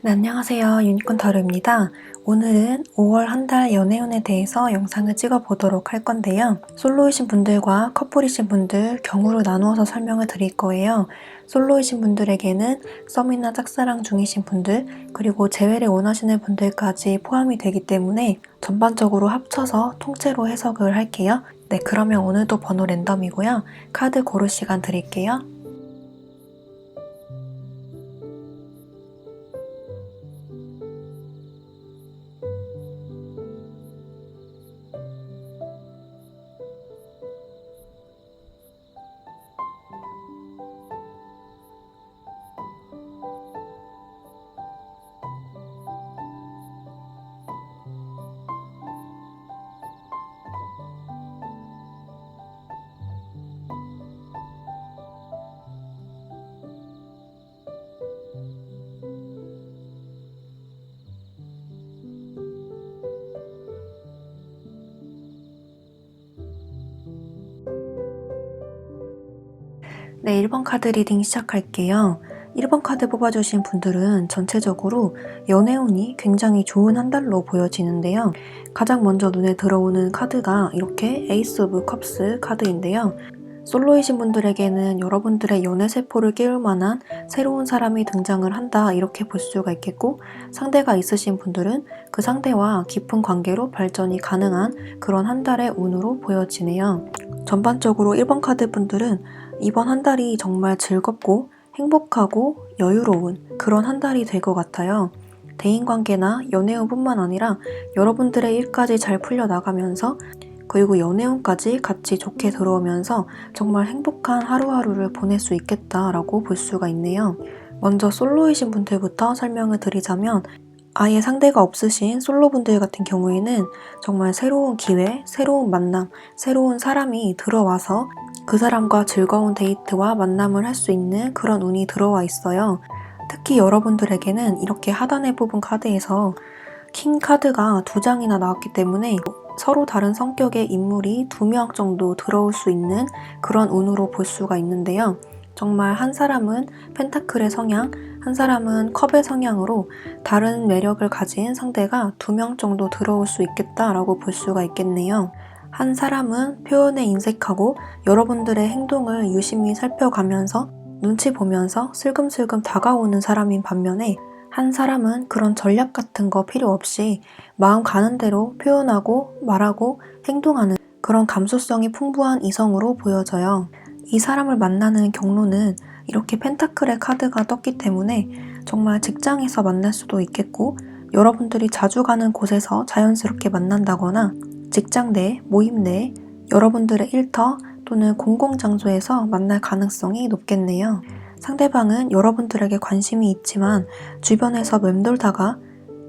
네, 안녕하세요. 유니콘 타로입니다. 오늘은 5월 한 달 연애운에 대해서 영상을 찍어보도록 할 건데요. 솔로이신 분들과 커플이신 분들 경우로 나누어서 설명을 드릴 거예요. 솔로이신 분들에게는 썸이나 짝사랑 중이신 분들, 그리고 재회를 원하시는 분들까지 포함이 되기 때문에 전반적으로 합쳐서 통째로 해석을 할게요. 네, 그러면 오늘도 번호 랜덤이고요. 카드 고를 시간 드릴게요. 네, 1번 카드 리딩 시작할게요. 1번 카드 뽑아주신 분들은 전체적으로 연애운이 굉장히 좋은 한 달로 보여지는데요. 가장 먼저 눈에 들어오는 카드가 이렇게 에이스 오브 컵스 카드인데요. 솔로이신 분들에게는 여러분들의 연애 세포를 깨울 만한 새로운 사람이 등장을 한다 이렇게 볼 수가 있겠고, 상대가 있으신 분들은 그 상대와 깊은 관계로 발전이 가능한 그런 한 달의 운으로 보여지네요. 전반적으로 1번 카드 분들은 이번 한 달이 정말 즐겁고 행복하고 여유로운 그런 한 달이 될 것 같아요. 대인관계나 연애운뿐만 아니라 여러분들의 일까지 잘 풀려나가면서, 그리고 연애운까지 같이 좋게 들어오면서 정말 행복한 하루하루를 보낼 수 있겠다라고 볼 수가 있네요. 먼저 솔로이신 분들부터 설명을 드리자면, 아예 상대가 없으신 솔로분들 같은 경우에는 정말 새로운 기회, 새로운 만남, 새로운 사람이 들어와서 그 사람과 즐거운 데이트와 만남을 할 수 있는 그런 운이 들어와 있어요. 특히 여러분들에게는 이렇게 하단에 뽑은 카드에서 킹 카드가 2장이나 나왔기 때문에 서로 다른 성격의 인물이 2명 정도 들어올 수 있는 그런 운으로 볼 수가 있는데요. 정말 한 사람은 펜타클의 성향, 한 사람은 컵의 성향으로 다른 매력을 가진 상대가 2명 정도 들어올 수 있겠다라고 볼 수가 있겠네요. 한 사람은 표현에 인색하고 여러분들의 행동을 유심히 살펴가면서 눈치 보면서 슬금슬금 다가오는 사람인 반면에, 한 사람은 그런 전략 같은 거 필요 없이 마음 가는 대로 표현하고 말하고 행동하는 그런 감수성이 풍부한 이성으로 보여져요. 이 사람을 만나는 경로는 이렇게 펜타클의 카드가 떴기 때문에 정말 직장에서 만날 수도 있겠고, 여러분들이 자주 가는 곳에서 자연스럽게 만난다거나 직장 내, 모임 내, 여러분들의 일터 또는 공공장소에서 만날 가능성이 높겠네요. 상대방은 여러분들에게 관심이 있지만 주변에서 맴돌다가,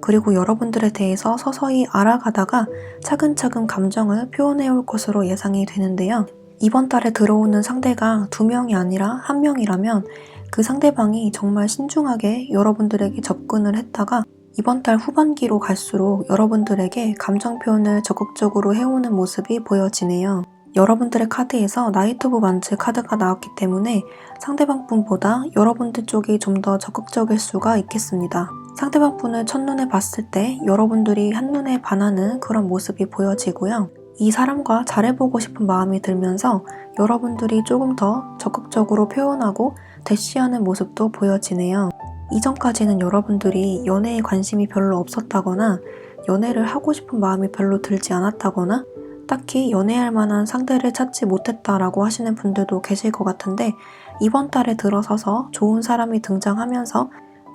그리고 여러분들에 대해서 서서히 알아가다가 차근차근 감정을 표현해 올 것으로 예상이 되는데요. 이번 달에 들어오는 상대가 2명이 아니라 1명이라면 그 상대방이 정말 신중하게 여러분들에게 접근을 했다가 이번 달 후반기로 갈수록 여러분들에게 감정 표현을 적극적으로 해오는 모습이 보여지네요. 여러분들의 카드에서 나이트 오브 완즈 카드가 나왔기 때문에 상대방 분보다 여러분들 쪽이 좀 더 적극적일 수가 있겠습니다. 상대방 분을 첫눈에 봤을 때 여러분들이 한눈에 반하는 그런 모습이 보여지고요. 이 사람과 잘해보고 싶은 마음이 들면서 여러분들이 조금 더 적극적으로 표현하고 대시하는 모습도 보여지네요. 이전까지는 여러분들이 연애에 관심이 별로 없었다거나 연애를 하고 싶은 마음이 별로 들지 않았다거나 딱히 연애할 만한 상대를 찾지 못했다라고 하시는 분들도 계실 것 같은데, 이번 달에 들어서서 좋은 사람이 등장하면서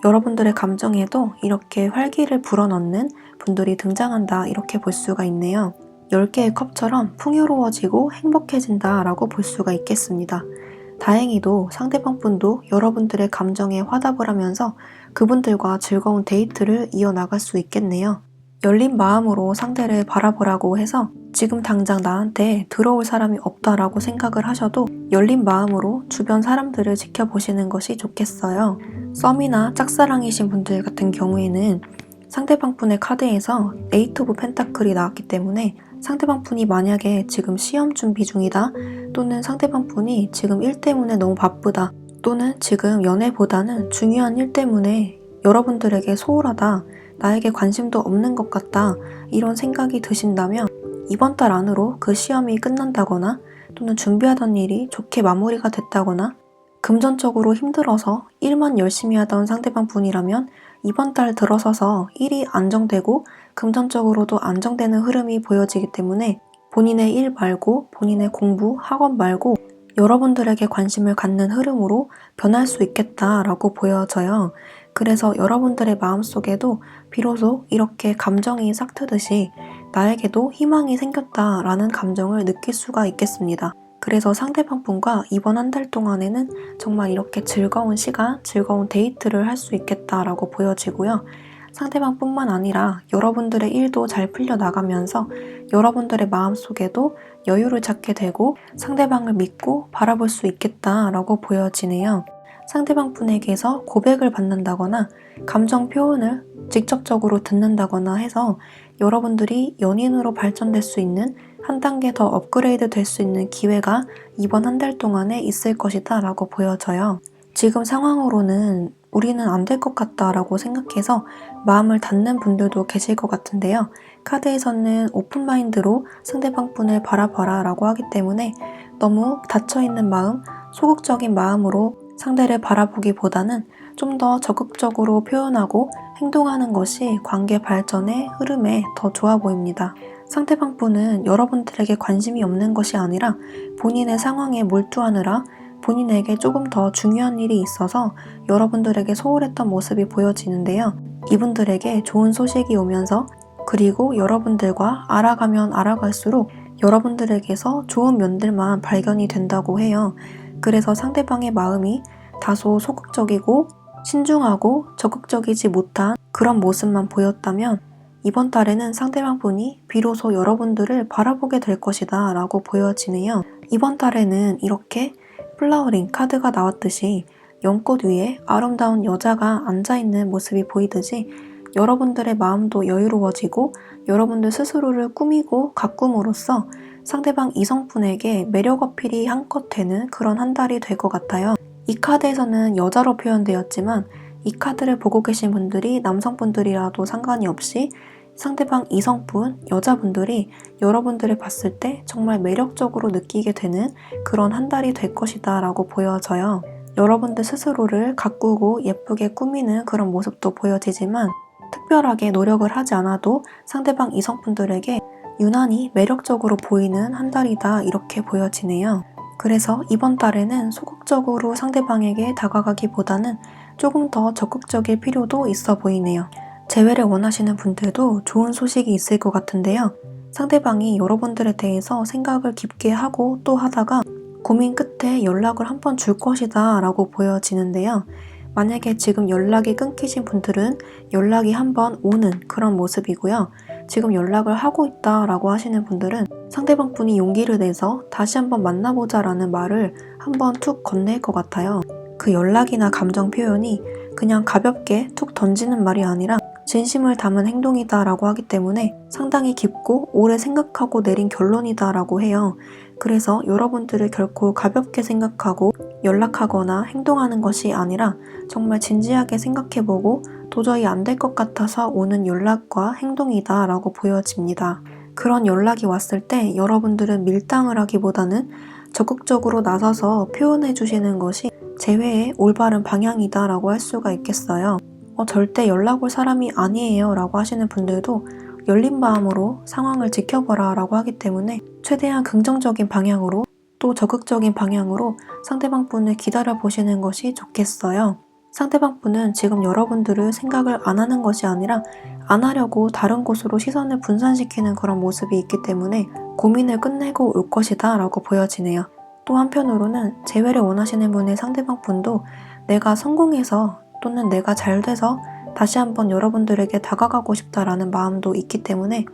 여러분들의 감정에도 이렇게 활기를 불어넣는 분들이 등장한다 이렇게 볼 수가 있네요. 10개의 컵처럼 풍요로워지고 행복해진다 라고 볼 수가 있겠습니다. 다행히도 상대방 분도 여러분들의 감정에 화답을 하면서 그분들과 즐거운 데이트를 이어나갈 수 있겠네요. 열린 마음으로 상대를 바라보라고 해서 지금 당장 나한테 들어올 사람이 없다라고 생각을 하셔도 열린 마음으로 주변 사람들을 지켜보시는 것이 좋겠어요. 썸이나 짝사랑이신 분들 같은 경우에는 상대방 분의 카드에서 에이트 오브 펜타클이 나왔기 때문에 상대방 분이 만약에 지금 시험 준비 중이다, 또는 상대방 분이 지금 일 때문에 너무 바쁘다, 또는 지금 연애보다는 중요한 일 때문에 여러분들에게 소홀하다, 나에게 관심도 없는 것 같다 이런 생각이 드신다면 이번 달 안으로 그 시험이 끝난다거나 또는 준비하던 일이 좋게 마무리가 됐다거나 금전적으로 힘들어서 일만 열심히 하던 상대방 분이라면 이번 달 들어서서 일이 안정되고 금전적으로도 안정되는 흐름이 보여지기 때문에 본인의 일 말고 본인의 공부, 학업 말고 여러분들에게 관심을 갖는 흐름으로 변할 수 있겠다라고 보여져요. 그래서 여러분들의 마음속에도 비로소 이렇게 감정이 싹트듯이 나에게도 희망이 생겼다라는 감정을 느낄 수가 있겠습니다. 그래서 상대방 분과 이번 한 달 동안에는 정말 이렇게 즐거운 시간, 즐거운 데이트를 할 수 있겠다라고 보여지고요. 상대방 뿐만 아니라 여러분들의 일도 잘 풀려나가면서 여러분들의 마음속에도 여유를 찾게 되고 상대방을 믿고 바라볼 수 있겠다라고 보여지네요. 상대방 분에게서 고백을 받는다거나 감정 표현을 직접적으로 듣는다거나 해서 여러분들이 연인으로 발전될 수 있는 한 단계 더 업그레이드 될 수 있는 기회가 이번 한 달 동안에 있을 것이다 라고 보여져요. 지금 상황으로는 우리는 안 될 것 같다 라고 생각해서 마음을 닫는 분들도 계실 것 같은데요. 카드에서는 오픈마인드로 상대방 분을 바라봐라 라고 하기 때문에 너무 닫혀있는 마음, 소극적인 마음으로 상대를 바라보기보다는 좀 더 적극적으로 표현하고 행동하는 것이 관계 발전의 흐름에 더 좋아 보입니다. 상대방 분은 여러분들에게 관심이 없는 것이 아니라 본인의 상황에 몰두하느라 본인에게 조금 더 중요한 일이 있어서 여러분들에게 소홀했던 모습이 보여지는데요. 이분들에게 좋은 소식이 오면서 그리고 여러분들과 알아가면 알아갈수록 여러분들에게서 좋은 면들만 발견이 된다고 해요. 그래서 상대방의 마음이 다소 소극적이고 신중하고 적극적이지 못한 그런 모습만 보였다면 이번 달에는 상대방 분이 비로소 여러분들을 바라보게 될 것이다 라고 보여지네요. 이번 달에는 이렇게 플라워링 카드가 나왔듯이 연꽃 위에 아름다운 여자가 앉아있는 모습이 보이듯이 여러분들의 마음도 여유로워지고 여러분들 스스로를 꾸미고 가꿈으로써 상대방 이성분에게 매력 어필이 한껏 되는 그런 한 달이 될 것 같아요. 이 카드에서는 여자로 표현되었지만 이 카드를 보고 계신 분들이 남성분들이라도 상관이 없이 상대방 이성분, 여자분들이 여러분들을 봤을 때 정말 매력적으로 느끼게 되는 그런 한 달이 될 것이다 라고 보여져요. 여러분들 스스로를 가꾸고 예쁘게 꾸미는 그런 모습도 보여지지만 특별하게 노력을 하지 않아도 상대방 이성분들에게 유난히 매력적으로 보이는 한 달이다 이렇게 보여지네요. 그래서 이번 달에는 소극적으로 상대방에게 다가가기보다는 조금 더 적극적일 필요도 있어 보이네요. 재회를 원하시는 분들도 좋은 소식이 있을 것 같은데요. 상대방이 여러분들에 대해서 생각을 깊게 하고 또 하다가 고민 끝에 연락을 한번 줄 것이다 라고 보여지는데요. 만약에 지금 연락이 끊기신 분들은 연락이 한번 오는 그런 모습이고요. 지금 연락을 하고 있다 라고 하시는 분들은 상대방 분이 용기를 내서 다시 한번 만나보자 라는 말을 한번 툭 건넬 것 같아요. 그 연락이나 감정 표현이 그냥 가볍게 툭 던지는 말이 아니라 진심을 담은 행동이다 라고 하기 때문에 상당히 깊고 오래 생각하고 내린 결론이다 라고 해요. 그래서 여러분들을 결코 가볍게 생각하고 연락하거나 행동하는 것이 아니라 정말 진지하게 생각해보고 도저히 안 될 것 같아서 오는 연락과 행동이다 라고 보여집니다. 그런 연락이 왔을 때 여러분들은 밀당을 하기보다는 적극적으로 나서서 표현해 주시는 것이 재회의 올바른 방향이다 라고 할 수가 있겠어요. 절대 연락 올 사람이 아니에요 라고 하시는 분들도 열린 마음으로 상황을 지켜보라 라고 하기 때문에 최대한 긍정적인 방향으로 또 적극적인 방향으로 상대방 분을 기다려 보시는 것이 좋겠어요. 상대방 분은 지금 여러분들을 생각을 안 하는 것이 아니라 안 하려고 다른 곳으로 시선을 분산시키는 그런 모습이 있기 때문에 고민을 끝내고 올 것이다 라고 보여지네요. 또 한편으로는 재회를 원하시는 분의 상대방 분도 내가 성공해서 또는 내가 잘 돼서 다시 한번 여러분들에게 다가가고 싶다라는 마음도 있기 때문에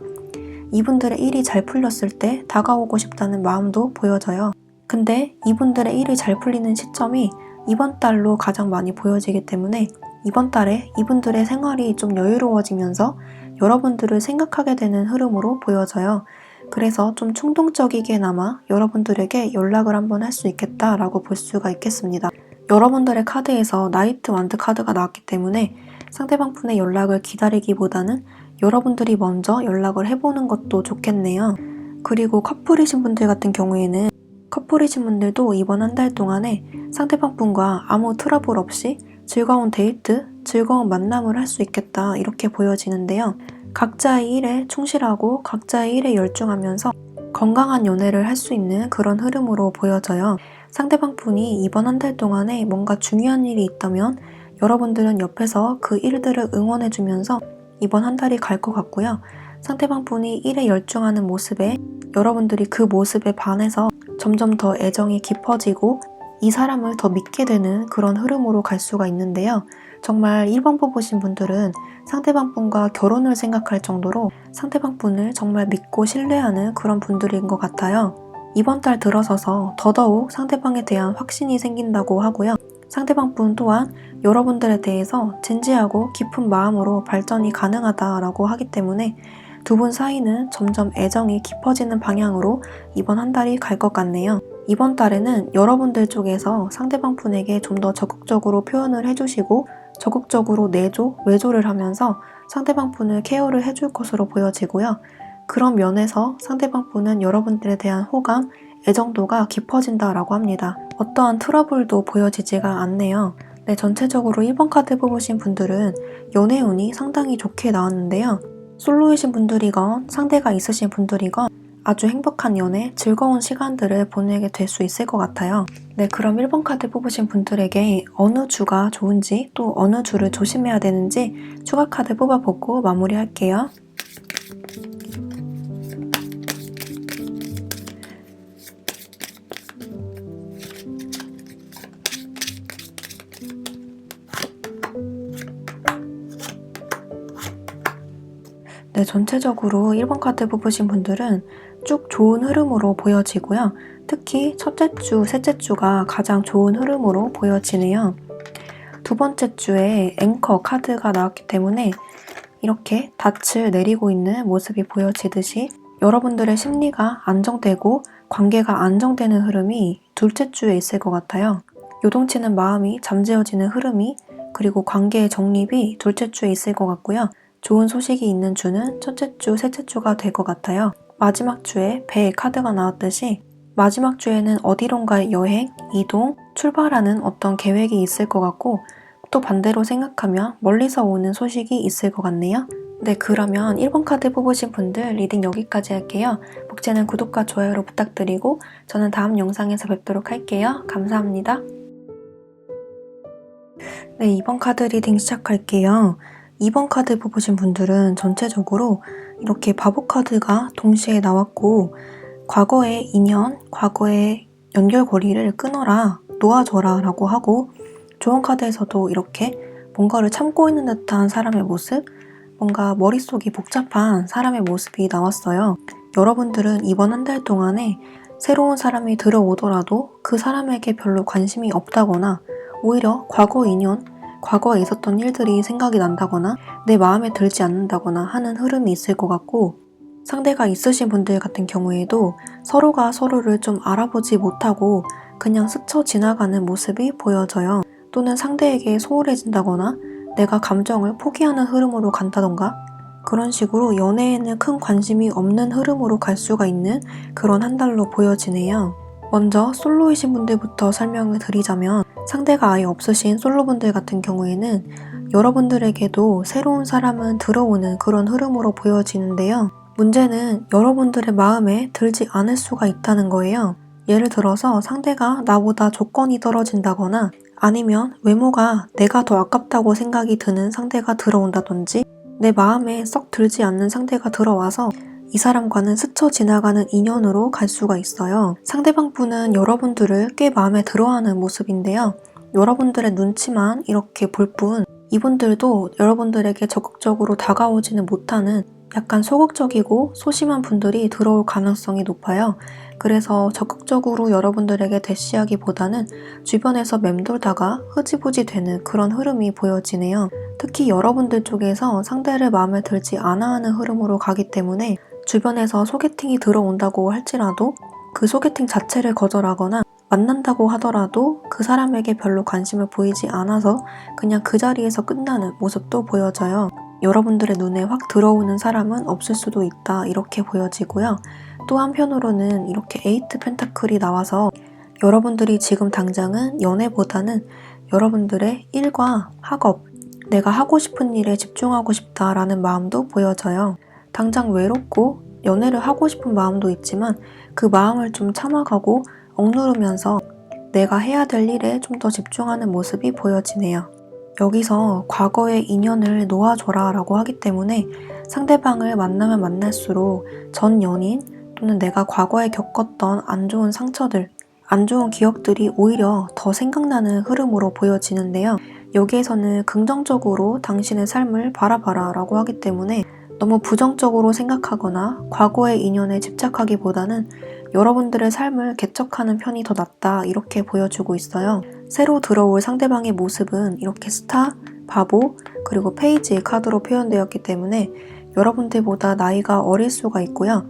이분들의 일이 잘 풀렸을 때 다가오고 싶다는 마음도 보여져요. 근데 이분들의 일이 잘 풀리는 시점이 이번 달로 가장 많이 보여지기 때문에 이번 달에 이분들의 생활이 좀 여유로워지면서 여러분들을 생각하게 되는 흐름으로 보여져요. 그래서 좀 충동적이게나마 여러분들에게 연락을 한번 할 수 있겠다라고 볼 수가 있겠습니다. 여러분들의 카드에서 나이트 완드 카드가 나왔기 때문에 상대방 분의 연락을 기다리기보다는 여러분들이 먼저 연락을 해보는 것도 좋겠네요. 그리고 커플이신 분들 같은 경우에는 커플이신 분들도 이번 한 달 동안에 상대방 분과 아무 트러블 없이 즐거운 데이트, 즐거운 만남을 할 수 있겠다 이렇게 보여지는데요. 각자의 일에 충실하고 각자의 일에 열중하면서 건강한 연애를 할 수 있는 그런 흐름으로 보여져요. 상대방 분이 이번 한 달 동안에 뭔가 중요한 일이 있다면 여러분들은 옆에서 그 일들을 응원해주면서 이번 한 달이 갈 것 같고요. 상대방 분이 일에 열중하는 모습에 여러분들이 그 모습에 반해서 점점 더 애정이 깊어지고 이 사람을 더 믿게 되는 그런 흐름으로 갈 수가 있는데요. 정말 1번 뽑으신 분들은 상대방 분과 결혼을 생각할 정도로 상대방 분을 정말 믿고 신뢰하는 그런 분들인 것 같아요. 이번 달 들어서서 더더욱 상대방에 대한 확신이 생긴다고 하고요. 상대방 분 또한 여러분들에 대해서 진지하고 깊은 마음으로 발전이 가능하다라고 하기 때문에 두 분 사이는 점점 애정이 깊어지는 방향으로 이번 한 달이 갈 것 같네요. 이번 달에는 여러분들 쪽에서 상대방 분에게 좀 더 적극적으로 표현을 해주시고 적극적으로 내조, 외조를 하면서 상대방 분을 케어를 해줄 것으로 보여지고요. 그런 면에서 상대방 분은 여러분들에 대한 호감, 애정도가 깊어진다라고 합니다. 어떠한 트러블도 보여지지가 않네요. 네, 전체적으로 1번 카드 뽑으신 분들은 연애운이 상당히 좋게 나왔는데요. 솔로이신 분들이건 상대가 있으신 분들이건 아주 행복한 연애, 즐거운 시간들을 보내게 될 수 있을 것 같아요. 네, 그럼 1번 카드 뽑으신 분들에게 어느 주가 좋은지 또 어느 주를 조심해야 되는지 추가 카드 뽑아보고 마무리할게요. 네, 전체적으로 1번 카드 뽑으신 분들은 쭉 좋은 흐름으로 보여지고요. 특히 첫째 주, 셋째 주가 가장 좋은 흐름으로 보여지네요. 두 번째 주에 앵커 카드가 나왔기 때문에 이렇게 닻을 내리고 있는 모습이 보여지듯이 여러분들의 심리가 안정되고 관계가 안정되는 흐름이 둘째 주에 있을 것 같아요. 요동치는 마음이 잠재워지는 흐름이 그리고 관계의 정립이 둘째 주에 있을 것 같고요. 좋은 소식이 있는 주는 첫째 주, 셋째 주가 될 것 같아요. 마지막 주에 배의 카드가 나왔듯이 마지막 주에는 어디론가의 여행, 이동, 출발하는 어떤 계획이 있을 것 같고 또 반대로 생각하면 멀리서 오는 소식이 있을 것 같네요. 네, 그러면 1번 카드 뽑으신 분들 리딩 여기까지 할게요. 복제는 구독과 좋아요로 부탁드리고 저는 다음 영상에서 뵙도록 할게요. 감사합니다. 네, 2번 카드 리딩 시작할게요. 2번 카드 뽑으신 분들은 전체적으로 이렇게 바보 카드가 동시에 나왔고 과거의 인연, 과거의 연결고리를 끊어라, 놓아줘라 라고 하고 좋은 카드에서도 이렇게 뭔가를 참고 있는 듯한 사람의 모습, 뭔가 머릿속이 복잡한 사람의 모습이 나왔어요. 여러분들은 이번 한 달 동안에 새로운 사람이 들어오더라도 그 사람에게 별로 관심이 없다거나 오히려 과거 인연, 과거에 있었던 일들이 생각이 난다거나 내 마음에 들지 않는다거나 하는 흐름이 있을 것 같고 상대가 있으신 분들 같은 경우에도 서로가 서로를 좀 알아보지 못하고 그냥 스쳐 지나가는 모습이 보여져요. 또는 상대에게 소홀해진다거나 내가 감정을 포기하는 흐름으로 간다던가 그런 식으로 연애에는 큰 관심이 없는 흐름으로 갈 수가 있는 그런 한 달로 보여지네요. 먼저 솔로이신 분들부터 설명을 드리자면 상대가 아예 없으신 솔로분들 같은 경우에는 여러분들에게도 새로운 사람은 들어오는 그런 흐름으로 보여지는데요. 문제는 여러분들의 마음에 들지 않을 수가 있다는 거예요. 예를 들어서 상대가 나보다 조건이 떨어진다거나 아니면 외모가 내가 더 아깝다고 생각이 드는 상대가 들어온다든지 내 마음에 썩 들지 않는 상대가 들어와서 이 사람과는 스쳐 지나가는 인연으로 갈 수가 있어요. 상대방 분은 여러분들을 꽤 마음에 들어하는 모습인데요. 여러분들의 눈치만 이렇게 볼 뿐 이분들도 여러분들에게 적극적으로 다가오지는 못하는 약간 소극적이고 소심한 분들이 들어올 가능성이 높아요. 그래서 적극적으로 여러분들에게 대시하기보다는 주변에서 맴돌다가 흐지부지 되는 그런 흐름이 보여지네요. 특히 여러분들 쪽에서 상대를 마음에 들지 않아 하는 흐름으로 가기 때문에 주변에서 소개팅이 들어온다고 할지라도 그 소개팅 자체를 거절하거나 만난다고 하더라도 그 사람에게 별로 관심을 보이지 않아서 그냥 그 자리에서 끝나는 모습도 보여져요. 여러분들의 눈에 확 들어오는 사람은 없을 수도 있다 이렇게 보여지고요. 또 한편으로는 이렇게 에이트 펜타클이 나와서 여러분들이 지금 당장은 연애보다는 여러분들의 일과 학업, 내가 하고 싶은 일에 집중하고 싶다라는 마음도 보여져요. 당장 외롭고 연애를 하고 싶은 마음도 있지만 그 마음을 좀 참아가고 억누르면서 내가 해야 될 일에 좀 더 집중하는 모습이 보여지네요. 여기서 과거의 인연을 놓아줘라 라고 하기 때문에 상대방을 만나면 만날수록 전 연인 또는 내가 과거에 겪었던 안 좋은 상처들, 안 좋은 기억들이 오히려 더 생각나는 흐름으로 보여지는데요. 여기에서는 긍정적으로 당신의 삶을 바라봐라 라고 하기 때문에 너무 부정적으로 생각하거나 과거의 인연에 집착하기보다는 여러분들의 삶을 개척하는 편이 더 낫다 이렇게 보여주고 있어요. 새로 들어올 상대방의 모습은 이렇게 스타, 바보, 그리고 페이지 카드로 표현되었기 때문에 여러분들보다 나이가 어릴 수가 있고요.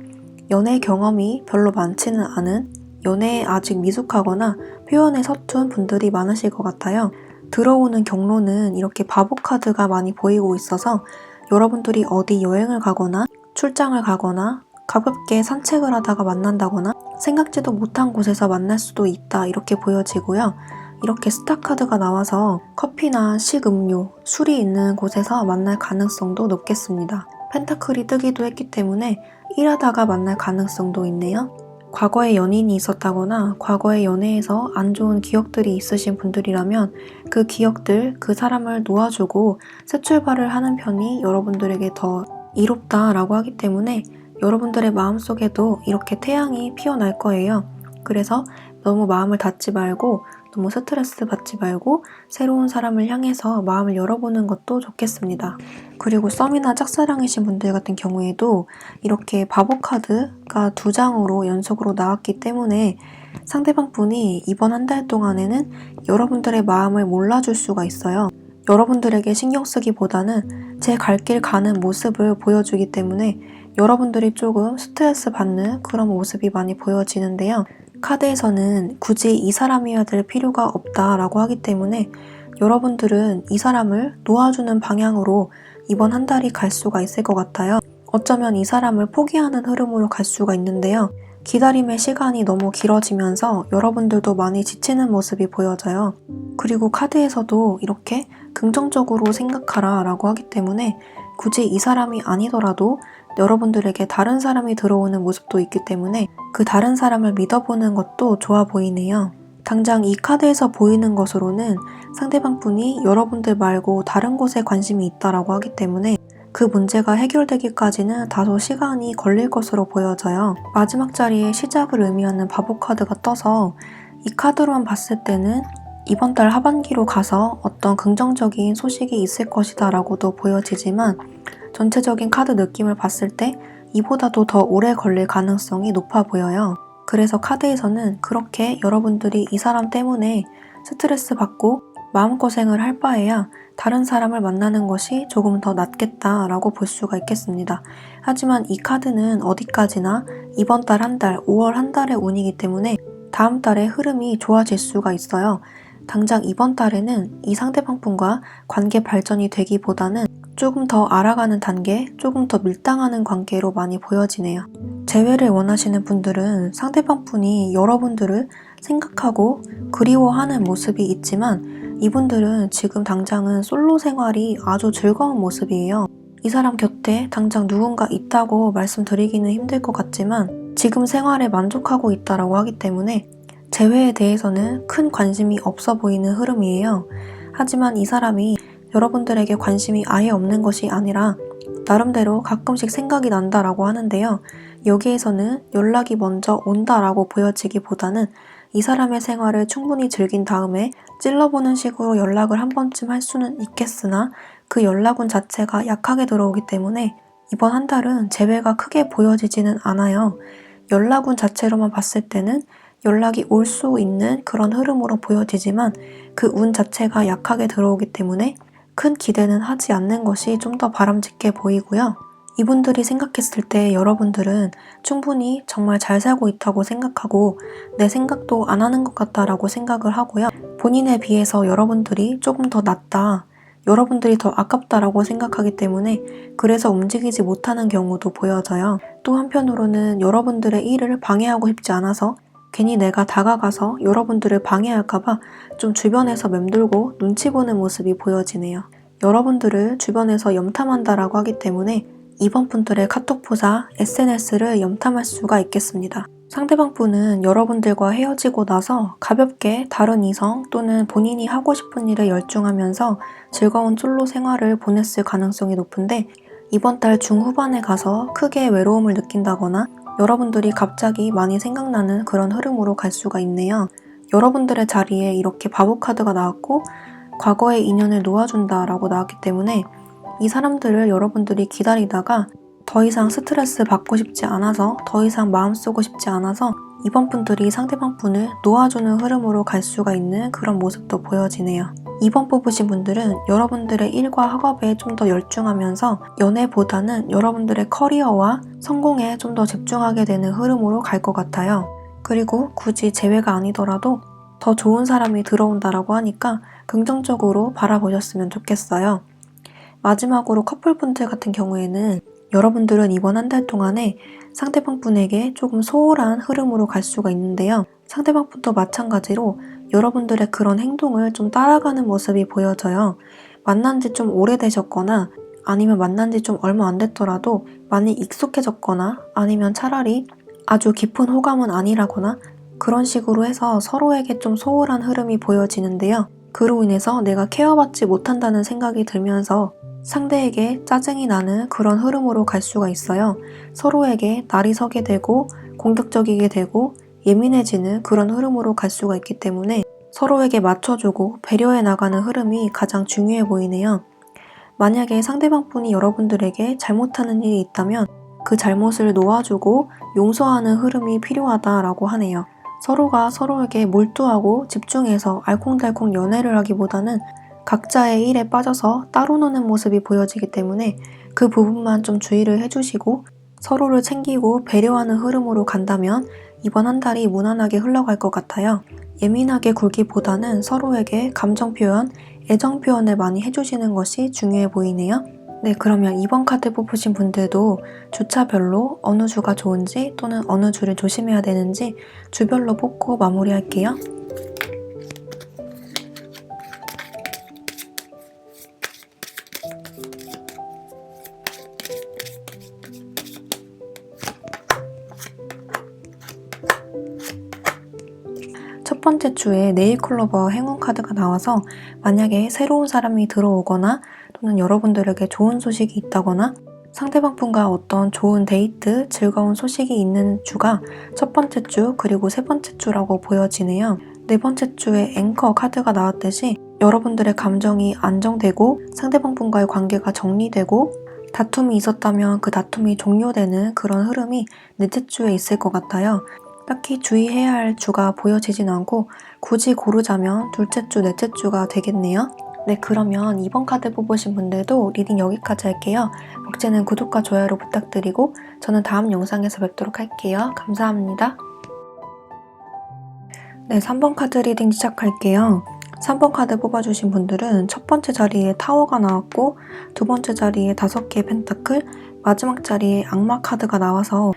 연애 경험이 별로 많지는 않은, 연애에 아직 미숙하거나 표현에 서툰 분들이 많으실 것 같아요. 들어오는 경로는 이렇게 바보 카드가 많이 보이고 있어서 여러분들이 어디 여행을 가거나 출장을 가거나 가볍게 산책을 하다가 만난다거나 생각지도 못한 곳에서 만날 수도 있다 이렇게 보여지고요. 이렇게 스타 카드가 나와서 커피나 식음료, 술이 있는 곳에서 만날 가능성도 높겠습니다. 펜타클이 뜨기도 했기 때문에 일하다가 만날 가능성도 있네요. 과거에 연인이 있었다거나 과거의 연애에서 안 좋은 기억들이 있으신 분들이라면 그 기억들, 그 사람을 놓아주고 새 출발을 하는 편이 여러분들에게 더 이롭다라고 하기 때문에 여러분들의 마음속에도 이렇게 태양이 피어날 거예요. 그래서 너무 마음을 닫지 말고 너무 스트레스 받지 말고 새로운 사람을 향해서 마음을 열어보는 것도 좋겠습니다. 그리고 썸이나 짝사랑이신 분들 같은 경우에도 이렇게 바보 카드가 2장으로 연속으로 나왔기 때문에 상대방 분이 이번 한 달 동안에는 여러분들의 마음을 몰라줄 수가 있어요. 여러분들에게 신경 쓰기보다는 제 갈 길 가는 모습을 보여주기 때문에 여러분들이 조금 스트레스 받는 그런 모습이 많이 보여지는데요. 카드에서는 굳이 이 사람이어야 될 필요가 없다라고 하기 때문에 여러분들은 이 사람을 놓아주는 방향으로 이번 한 달이 갈 수가 있을 것 같아요. 어쩌면 이 사람을 포기하는 흐름으로 갈 수가 있는데요. 기다림의 시간이 너무 길어지면서 여러분들도 많이 지치는 모습이 보여져요. 그리고 카드에서도 이렇게 긍정적으로 생각하라 라고 하기 때문에 굳이 이 사람이 아니더라도 여러분들에게 다른 사람이 들어오는 모습도 있기 때문에 그 다른 사람을 믿어보는 것도 좋아 보이네요. 당장 이 카드에서 보이는 것으로는 상대방 분이 여러분들 말고 다른 곳에 관심이 있다라고 하기 때문에 그 문제가 해결되기까지는 다소 시간이 걸릴 것으로 보여져요. 마지막 자리에 시작을 의미하는 바보 카드가 떠서 이 카드로만 봤을 때는 이번 달 하반기로 가서 어떤 긍정적인 소식이 있을 것이다 라고도 보여지지만 전체적인 카드 느낌을 봤을 때 이보다도 더 오래 걸릴 가능성이 높아 보여요. 그래서 카드에서는 그렇게 여러분들이 이 사람 때문에 스트레스 받고 마음고생을 할 바에야 다른 사람을 만나는 것이 조금 더 낫겠다라고 볼 수가 있겠습니다. 하지만 이 카드는 어디까지나 이번 달 한 달, 5월 한 달의 운이기 때문에 다음 달의 흐름이 좋아질 수가 있어요. 당장 이번 달에는 이 상대방 분과 관계 발전이 되기보다는 조금 더 알아가는 단계, 조금 더 밀당하는 관계로 많이 보여지네요. 재회를 원하시는 분들은 상대방 분이 여러분들을 생각하고 그리워하는 모습이 있지만 이분들은 지금 당장은 솔로 생활이 아주 즐거운 모습이에요. 이 사람 곁에 당장 누군가 있다고 말씀드리기는 힘들 것 같지만 지금 생활에 만족하고 있다라고 하기 때문에 재회에 대해서는 큰 관심이 없어 보이는 흐름이에요. 하지만 이 사람이 여러분들에게 관심이 아예 없는 것이 아니라 나름대로 가끔씩 생각이 난다라고 하는데요. 여기에서는 연락이 먼저 온다라고 보여지기보다는 이 사람의 생활을 충분히 즐긴 다음에 찔러보는 식으로 연락을 한 번쯤 할 수는 있겠으나 그 연락운 자체가 약하게 들어오기 때문에 이번 한 달은 재회가 크게 보여지지는 않아요. 연락운 자체로만 봤을 때는 연락이 올 수 있는 그런 흐름으로 보여지지만 그 운 자체가 약하게 들어오기 때문에 큰 기대는 하지 않는 것이 좀 더 바람직해 보이고요. 이분들이 생각했을 때 여러분들은 충분히 정말 잘 살고 있다고 생각하고 내 생각도 안 하는 것 같다라고 생각을 하고요. 본인에 비해서 여러분들이 조금 더 낫다, 여러분들이 더 아깝다라고 생각하기 때문에 그래서 움직이지 못하는 경우도 보여져요. 또 한편으로는 여러분들의 일을 방해하고 싶지 않아서 괜히 내가 다가가서 여러분들을 방해할까봐 좀 주변에서 맴돌고 눈치 보는 모습이 보여지네요. 여러분들을 주변에서 염탐한다라고 하기 때문에 이번 분들의 카톡보다 SNS를 염탐할 수가 있겠습니다. 상대방 분은 여러분들과 헤어지고 나서 가볍게 다른 이성 또는 본인이 하고 싶은 일에 열중하면서 즐거운 솔로 생활을 보냈을 가능성이 높은데, 이번 달 중후반에 가서 크게 외로움을 느낀다거나 여러분들이 갑자기 많이 생각나는 그런 흐름으로 갈 수가 있네요. 여러분들의 자리에 이렇게 바보 카드가 나왔고 과거의 인연을 놓아준다라고 나왔기 때문에 이 사람들을 여러분들이 기다리다가 더 이상 스트레스 받고 싶지 않아서, 더 이상 마음 쓰고 싶지 않아서 이번 분들이 상대방 분을 놓아주는 흐름으로 갈 수가 있는 그런 모습도 보여지네요. 2번 뽑으신 분들은 여러분들의 일과 학업에 좀 더 열중하면서 연애보다는 여러분들의 커리어와 성공에 좀 더 집중하게 되는 흐름으로 갈 것 같아요. 그리고 굳이 재회가 아니더라도 더 좋은 사람이 들어온다라고 하니까 긍정적으로 바라보셨으면 좋겠어요. 마지막으로 커플분들 같은 경우에는 여러분들은 이번 한 달 동안에 상대방 분에게 조금 소홀한 흐름으로 갈 수가 있는데요. 상대방 분도 마찬가지로 여러분들의 그런 행동을 좀 따라가는 모습이 보여져요. 만난 지 좀 오래되셨거나 아니면 만난 지 좀 얼마 안 됐더라도 많이 익숙해졌거나 아니면 차라리 아주 깊은 호감은 아니라거나 그런 식으로 해서 서로에게 좀 소홀한 흐름이 보여지는데요. 그로 인해서 내가 케어받지 못한다는 생각이 들면서 상대에게 짜증이 나는 그런 흐름으로 갈 수가 있어요. 서로에게 날이 서게 되고 공격적이게 되고 예민해지는 그런 흐름으로 갈 수가 있기 때문에 서로에게 맞춰주고 배려해 나가는 흐름이 가장 중요해 보이네요. 만약에 상대방 분이 여러분들에게 잘못하는 일이 있다면 그 잘못을 놓아주고 용서하는 흐름이 필요하다라고 하네요. 서로가 서로에게 몰두하고 집중해서 알콩달콩 연애를 하기보다는 각자의 일에 빠져서 따로 노는 모습이 보여지기 때문에 그 부분만 좀 주의를 해주시고 서로를 챙기고 배려하는 흐름으로 간다면 이번 한 달이 무난하게 흘러갈 것 같아요. 예민하게 굴기보다는 서로에게 감정 표현, 애정 표현을 많이 해주시는 것이 중요해 보이네요. 네, 그러면 이번 카드 뽑으신 분들도 주차별로 어느 주가 좋은지 또는 어느 주를 조심해야 되는지 주별로 뽑고 마무리할게요. 첫 번째 주에 네일클로버 행운 카드가 나와서 만약에 새로운 사람이 들어오거나 또는 여러분들에게 좋은 소식이 있다거나 상대방 분과 어떤 좋은 데이트, 즐거운 소식이 있는 주가 첫 번째 주 그리고 세 번째 주라고 보여지네요. 네 번째 주에 앵커 카드가 나왔듯이 여러분들의 감정이 안정되고 상대방 분과의 관계가 정리되고 다툼이 있었다면 그 다툼이 종료되는 그런 흐름이 넷째 주에 있을 것 같아요. 딱히 주의해야 할 주가 보여지진 않고 굳이 고르자면 둘째 주, 넷째 주가 되겠네요. 네, 그러면 이번 카드 뽑으신 분들도 리딩 여기까지 할게요. 목재는 구독과 좋아요로 부탁드리고 저는 다음 영상에서 뵙도록 할게요. 감사합니다. 네, 3번 카드 리딩 시작할게요. 3번 카드 뽑아주신 분들은 첫 번째 자리에 타워가 나왔고 두 번째 자리에 5개의 펜타클, 마지막 자리에 악마 카드가 나와서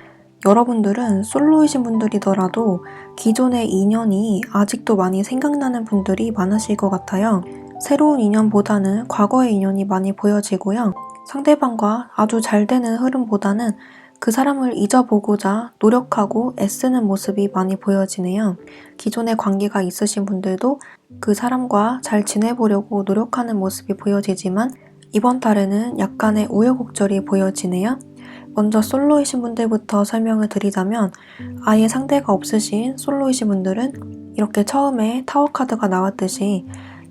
여러분들은 솔로이신 분들이더라도 기존의 인연이 아직도 많이 생각나는 분들이 많으실 것 같아요. 새로운 인연보다는 과거의 인연이 많이 보여지고요. 상대방과 아주 잘 되는 흐름보다는 그 사람을 잊어보고자 노력하고 애쓰는 모습이 많이 보여지네요. 기존의 관계가 있으신 분들도 그 사람과 잘 지내보려고 노력하는 모습이 보여지지만 이번 달에는 약간의 우여곡절이 보여지네요. 먼저 솔로이신 분들부터 설명을 드리자면 아예 상대가 없으신 솔로이신 분들은 이렇게 처음에 타워 카드가 나왔듯이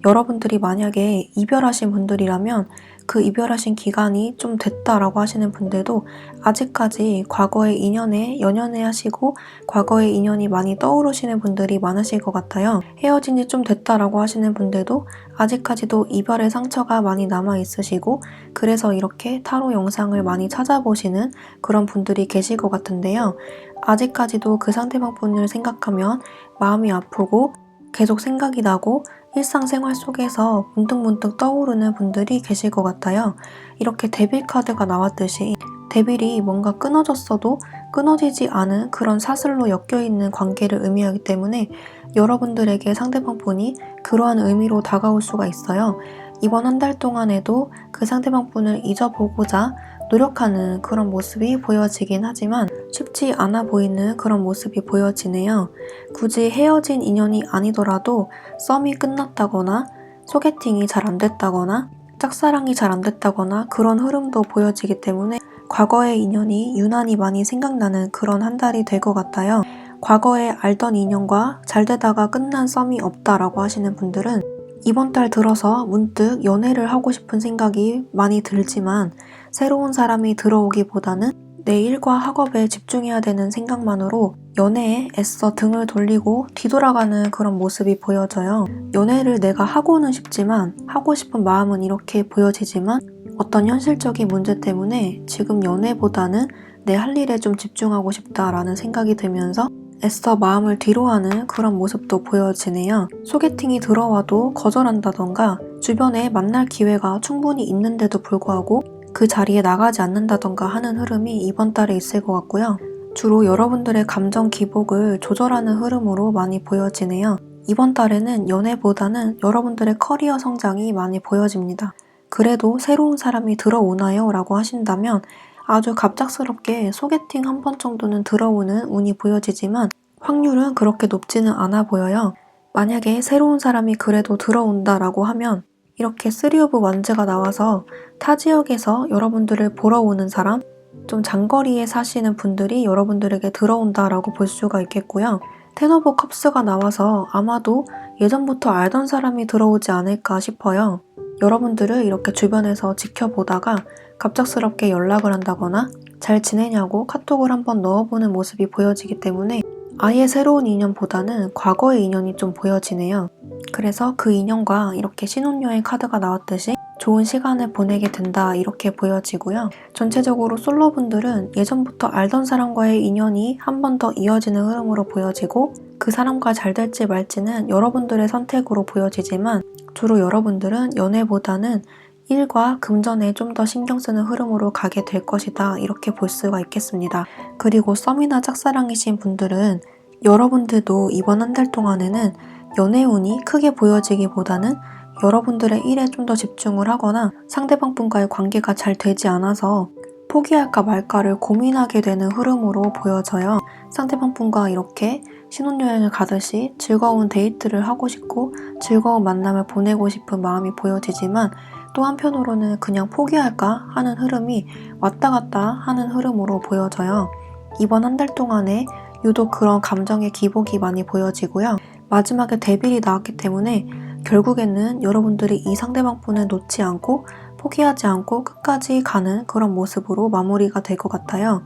여러분들이 만약에 이별하신 분들이라면 그 이별하신 기간이 좀 됐다라고 하시는 분들도 아직까지 과거의 인연에 연연해 하시고 과거의 인연이 많이 떠오르시는 분들이 많으실 것 같아요. 헤어진 지 좀 됐다라고 하시는 분들도 아직까지도 이별의 상처가 많이 남아 있으시고 그래서 이렇게 타로 영상을 많이 찾아보시는 그런 분들이 계실 것 같은데요. 아직까지도 그 상대방 분을 생각하면 마음이 아프고 계속 생각이 나고 일상생활 속에서 문득문득 떠오르는 분들이 계실 것 같아요. 이렇게 데빌 카드가 나왔듯이 데빌이 뭔가 끊어졌어도 끊어지지 않은 그런 사슬로 엮여있는 관계를 의미하기 때문에 여러분들에게 상대방 분이 그러한 의미로 다가올 수가 있어요. 이번 한 달 동안에도 그 상대방 분을 잊어보고자 노력하는 그런 모습이 보여지긴 하지만 쉽지 않아 보이는 그런 모습이 보여지네요. 굳이 헤어진 인연이 아니더라도 썸이 끝났다거나 소개팅이 잘 안 됐다거나 짝사랑이 잘 안 됐다거나 그런 흐름도 보여지기 때문에 과거의 인연이 유난히 많이 생각나는 그런 한 달이 될 것 같아요. 과거에 알던 인연과 잘 되다가 끝난 썸이 없다라고 하시는 분들은 이번 달 들어서 문득 연애를 하고 싶은 생각이 많이 들지만 새로운 사람이 들어오기보다는 내 일과 학업에 집중해야 되는 생각만으로 연애에 애써 등을 돌리고 뒤돌아가는 그런 모습이 보여져요. 연애를 내가 하고는 싶지만 하고 싶은 마음은 이렇게 보여지지만 어떤 현실적인 문제 때문에 지금 연애보다는 내 할 일에 좀 집중하고 싶다라는 생각이 들면서 애써 마음을 뒤로하는 그런 모습도 보여지네요. 소개팅이 들어와도 거절한다던가 주변에 만날 기회가 충분히 있는데도 불구하고 그 자리에 나가지 않는다던가 하는 흐름이 이번 달에 있을 것 같고요. 주로 여러분들의 감정 기복을 조절하는 흐름으로 많이 보여지네요. 이번 달에는 연애보다는 여러분들의 커리어 성장이 많이 보여집니다. 그래도 새로운 사람이 들어오나요? 라고 하신다면 아주 갑작스럽게 소개팅 한 번 정도는 들어오는 운이 보여지지만 확률은 그렇게 높지는 않아 보여요. 만약에 새로운 사람이 그래도 들어온다라고 하면 이렇게 3 오브 원즈가 나와서 타 지역에서 여러분들을 보러 오는 사람, 좀 장거리에 사시는 분들이 여러분들에게 들어온다라고 볼 수가 있겠고요. 10 오브 컵스가 나와서 아마도 예전부터 알던 사람이 들어오지 않을까 싶어요. 여러분들을 이렇게 주변에서 지켜보다가 갑작스럽게 연락을 한다거나 잘 지내냐고 카톡을 한번 넣어보는 모습이 보여지기 때문에 아예 새로운 인연보다는 과거의 인연이 좀 보여지네요. 그래서 그 인연과 이렇게 신혼여행 카드가 나왔듯이 좋은 시간을 보내게 된다 이렇게 보여지고요. 전체적으로 솔로분들은 예전부터 알던 사람과의 인연이 한 번 더 이어지는 흐름으로 보여지고 그 사람과 잘 될지 말지는 여러분들의 선택으로 보여지지만 주로 여러분들은 연애보다는 일과 금전에 좀 더 신경 쓰는 흐름으로 가게 될 것이다 이렇게 볼 수가 있겠습니다. 그리고 썸이나 짝사랑이신 분들은 여러분들도 이번 한 달 동안에는 연애운이 크게 보여지기보다는 여러분들의 일에 좀 더 집중을 하거나 상대방 분과의 관계가 잘 되지 않아서 포기할까 말까를 고민하게 되는 흐름으로 보여져요. 상대방 분과 이렇게 신혼여행을 가듯이 즐거운 데이트를 하고 싶고 즐거운 만남을 보내고 싶은 마음이 보여지지만 또 한편으로는 그냥 포기할까 하는 흐름이 왔다 갔다 하는 흐름으로 보여져요. 이번 한 달 동안에 유독 그런 감정의 기복이 많이 보여지고요. 마지막에 데빌이 나왔기 때문에 결국에는 여러분들이 이 상대방 분을 놓지 않고 포기하지 않고 끝까지 가는 그런 모습으로 마무리가 될 것 같아요.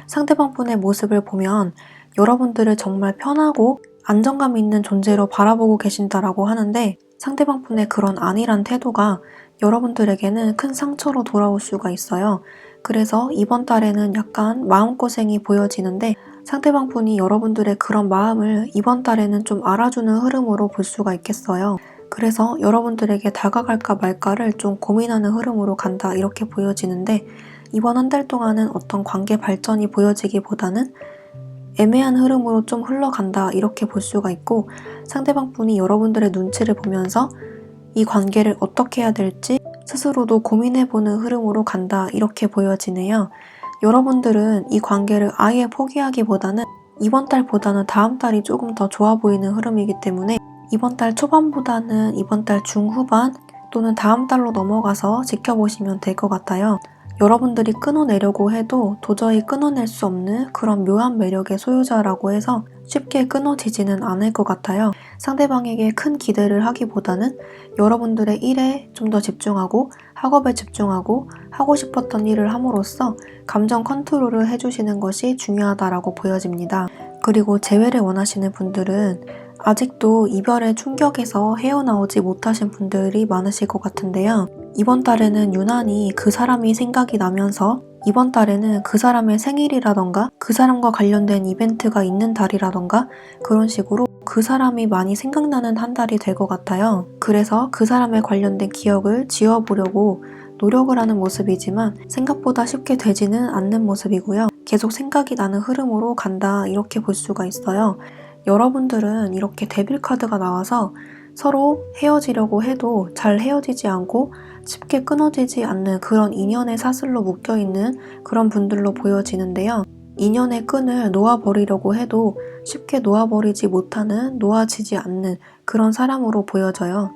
상대방 분의 모습을 보면 여러분들을 정말 편하고 안정감 있는 존재로 바라보고 계신다라고 하는데 상대방 분의 그런 안일한 태도가 여러분들에게는 큰 상처로 돌아올 수가 있어요. 그래서 이번 달에는 약간 마음고생이 보여지는데 상대방 분이 여러분들의 그런 마음을 이번 달에는 좀 알아주는 흐름으로 볼 수가 있겠어요. 그래서 여러분들에게 다가갈까 말까를 좀 고민하는 흐름으로 간다 이렇게 보여지는데 이번 한 달 동안은 어떤 관계 발전이 보여지기보다는 애매한 흐름으로 좀 흘러간다 이렇게 볼 수가 있고 상대방 분이 여러분들의 눈치를 보면서 이 관계를 어떻게 해야 될지 스스로도 고민해보는 흐름으로 간다 이렇게 보여지네요. 여러분들은 이 관계를 아예 포기하기보다는 이번 달보다는 다음 달이 조금 더 좋아 보이는 흐름이기 때문에 이번 달 초반보다는 이번 달 중후반 또는 다음 달로 넘어가서 지켜보시면 될 것 같아요. 여러분들이 끊어내려고 해도 도저히 끊어낼 수 없는 그런 묘한 매력의 소유자라고 해서 쉽게 끊어지지는 않을 것 같아요. 상대방에게 큰 기대를 하기보다는 여러분들의 일에 좀 더 집중하고 학업에 집중하고 하고 싶었던 일을 함으로써 감정 컨트롤을 해주시는 것이 중요하다라고 보여집니다. 그리고 재회를 원하시는 분들은 아직도 이별의 충격에서 헤어나오지 못하신 분들이 많으실 것 같은데요. 이번 달에는 유난히 그 사람이 생각이 나면서 이번 달에는 그 사람의 생일이라던가 그 사람과 관련된 이벤트가 있는 달이라던가 그런 식으로 그 사람이 많이 생각나는 한 달이 될 것 같아요. 그래서 그 사람에 관련된 기억을 지워보려고 노력을 하는 모습이지만 생각보다 쉽게 되지는 않는 모습이고요. 계속 생각이 나는 흐름으로 간다 이렇게 볼 수가 있어요. 여러분들은 이렇게 데빌 카드가 나와서 서로 헤어지려고 해도 잘 헤어지지 않고 쉽게 끊어지지 않는 그런 인연의 사슬로 묶여있는 그런 분들로 보여지는데요. 인연의 끈을 놓아버리려고 해도 쉽게 놓아버리지 못하는, 놓아지지 않는 그런 사람으로 보여져요.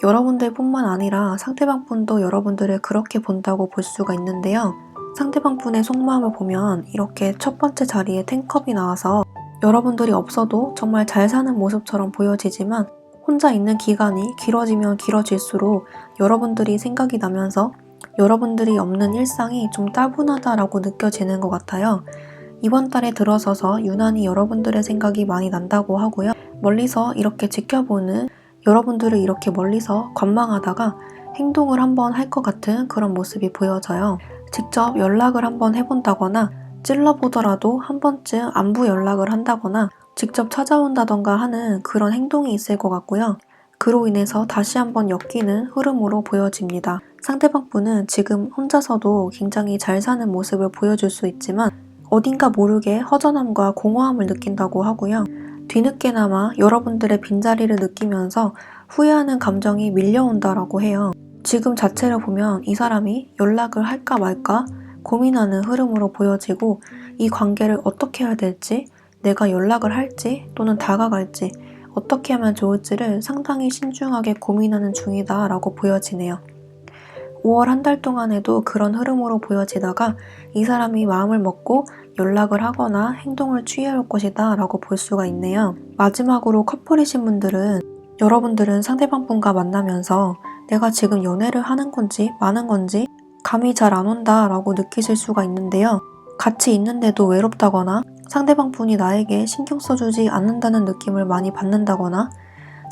여러분들 뿐만 아니라 상대방 분도 여러분들을 그렇게 본다고 볼 수가 있는데요. 상대방 분의 속마음을 보면 이렇게 첫 번째 자리에 텐컵이 나와서 여러분들이 없어도 정말 잘 사는 모습처럼 보여지지만 혼자 있는 기간이 길어지면 길어질수록 여러분들이 생각이 나면서 여러분들이 없는 일상이 좀 따분하다라고 느껴지는 것 같아요. 이번 달에 들어서서 유난히 여러분들의 생각이 많이 난다고 하고요. 멀리서 이렇게 지켜보는 여러분들을 이렇게 멀리서 관망하다가 행동을 한번 할 것 같은 그런 모습이 보여져요. 직접 연락을 한번 해본다거나 찔러보더라도 한 번쯤 안부 연락을 한다거나 직접 찾아온다던가 하는 그런 행동이 있을 것 같고요. 그로 인해서 다시 한번 엮이는 흐름으로 보여집니다. 상대방 분은 지금 혼자서도 굉장히 잘 사는 모습을 보여줄 수 있지만 어딘가 모르게 허전함과 공허함을 느낀다고 하고요. 뒤늦게나마 여러분들의 빈자리를 느끼면서 후회하는 감정이 밀려온다라고 해요. 지금 자체를 보면 이 사람이 연락을 할까 말까 고민하는 흐름으로 보여지고 이 관계를 어떻게 해야 될지, 내가 연락을 할지 또는 다가갈지 어떻게 하면 좋을지를 상당히 신중하게 고민하는 중이다 라고 보여지네요. 5월 한 달 동안에도 그런 흐름으로 보여지다가 이 사람이 마음을 먹고 연락을 하거나 행동을 취해올 것이다 라고 볼 수가 있네요. 마지막으로 커플이신 분들은 여러분들은 상대방 분과 만나면서 내가 지금 연애를 하는 건지 마는 건지 감이 잘 안 온다 라고 느끼실 수가 있는데요. 같이 있는데도 외롭다거나 상대방 분이 나에게 신경 써주지 않는다는 느낌을 많이 받는다거나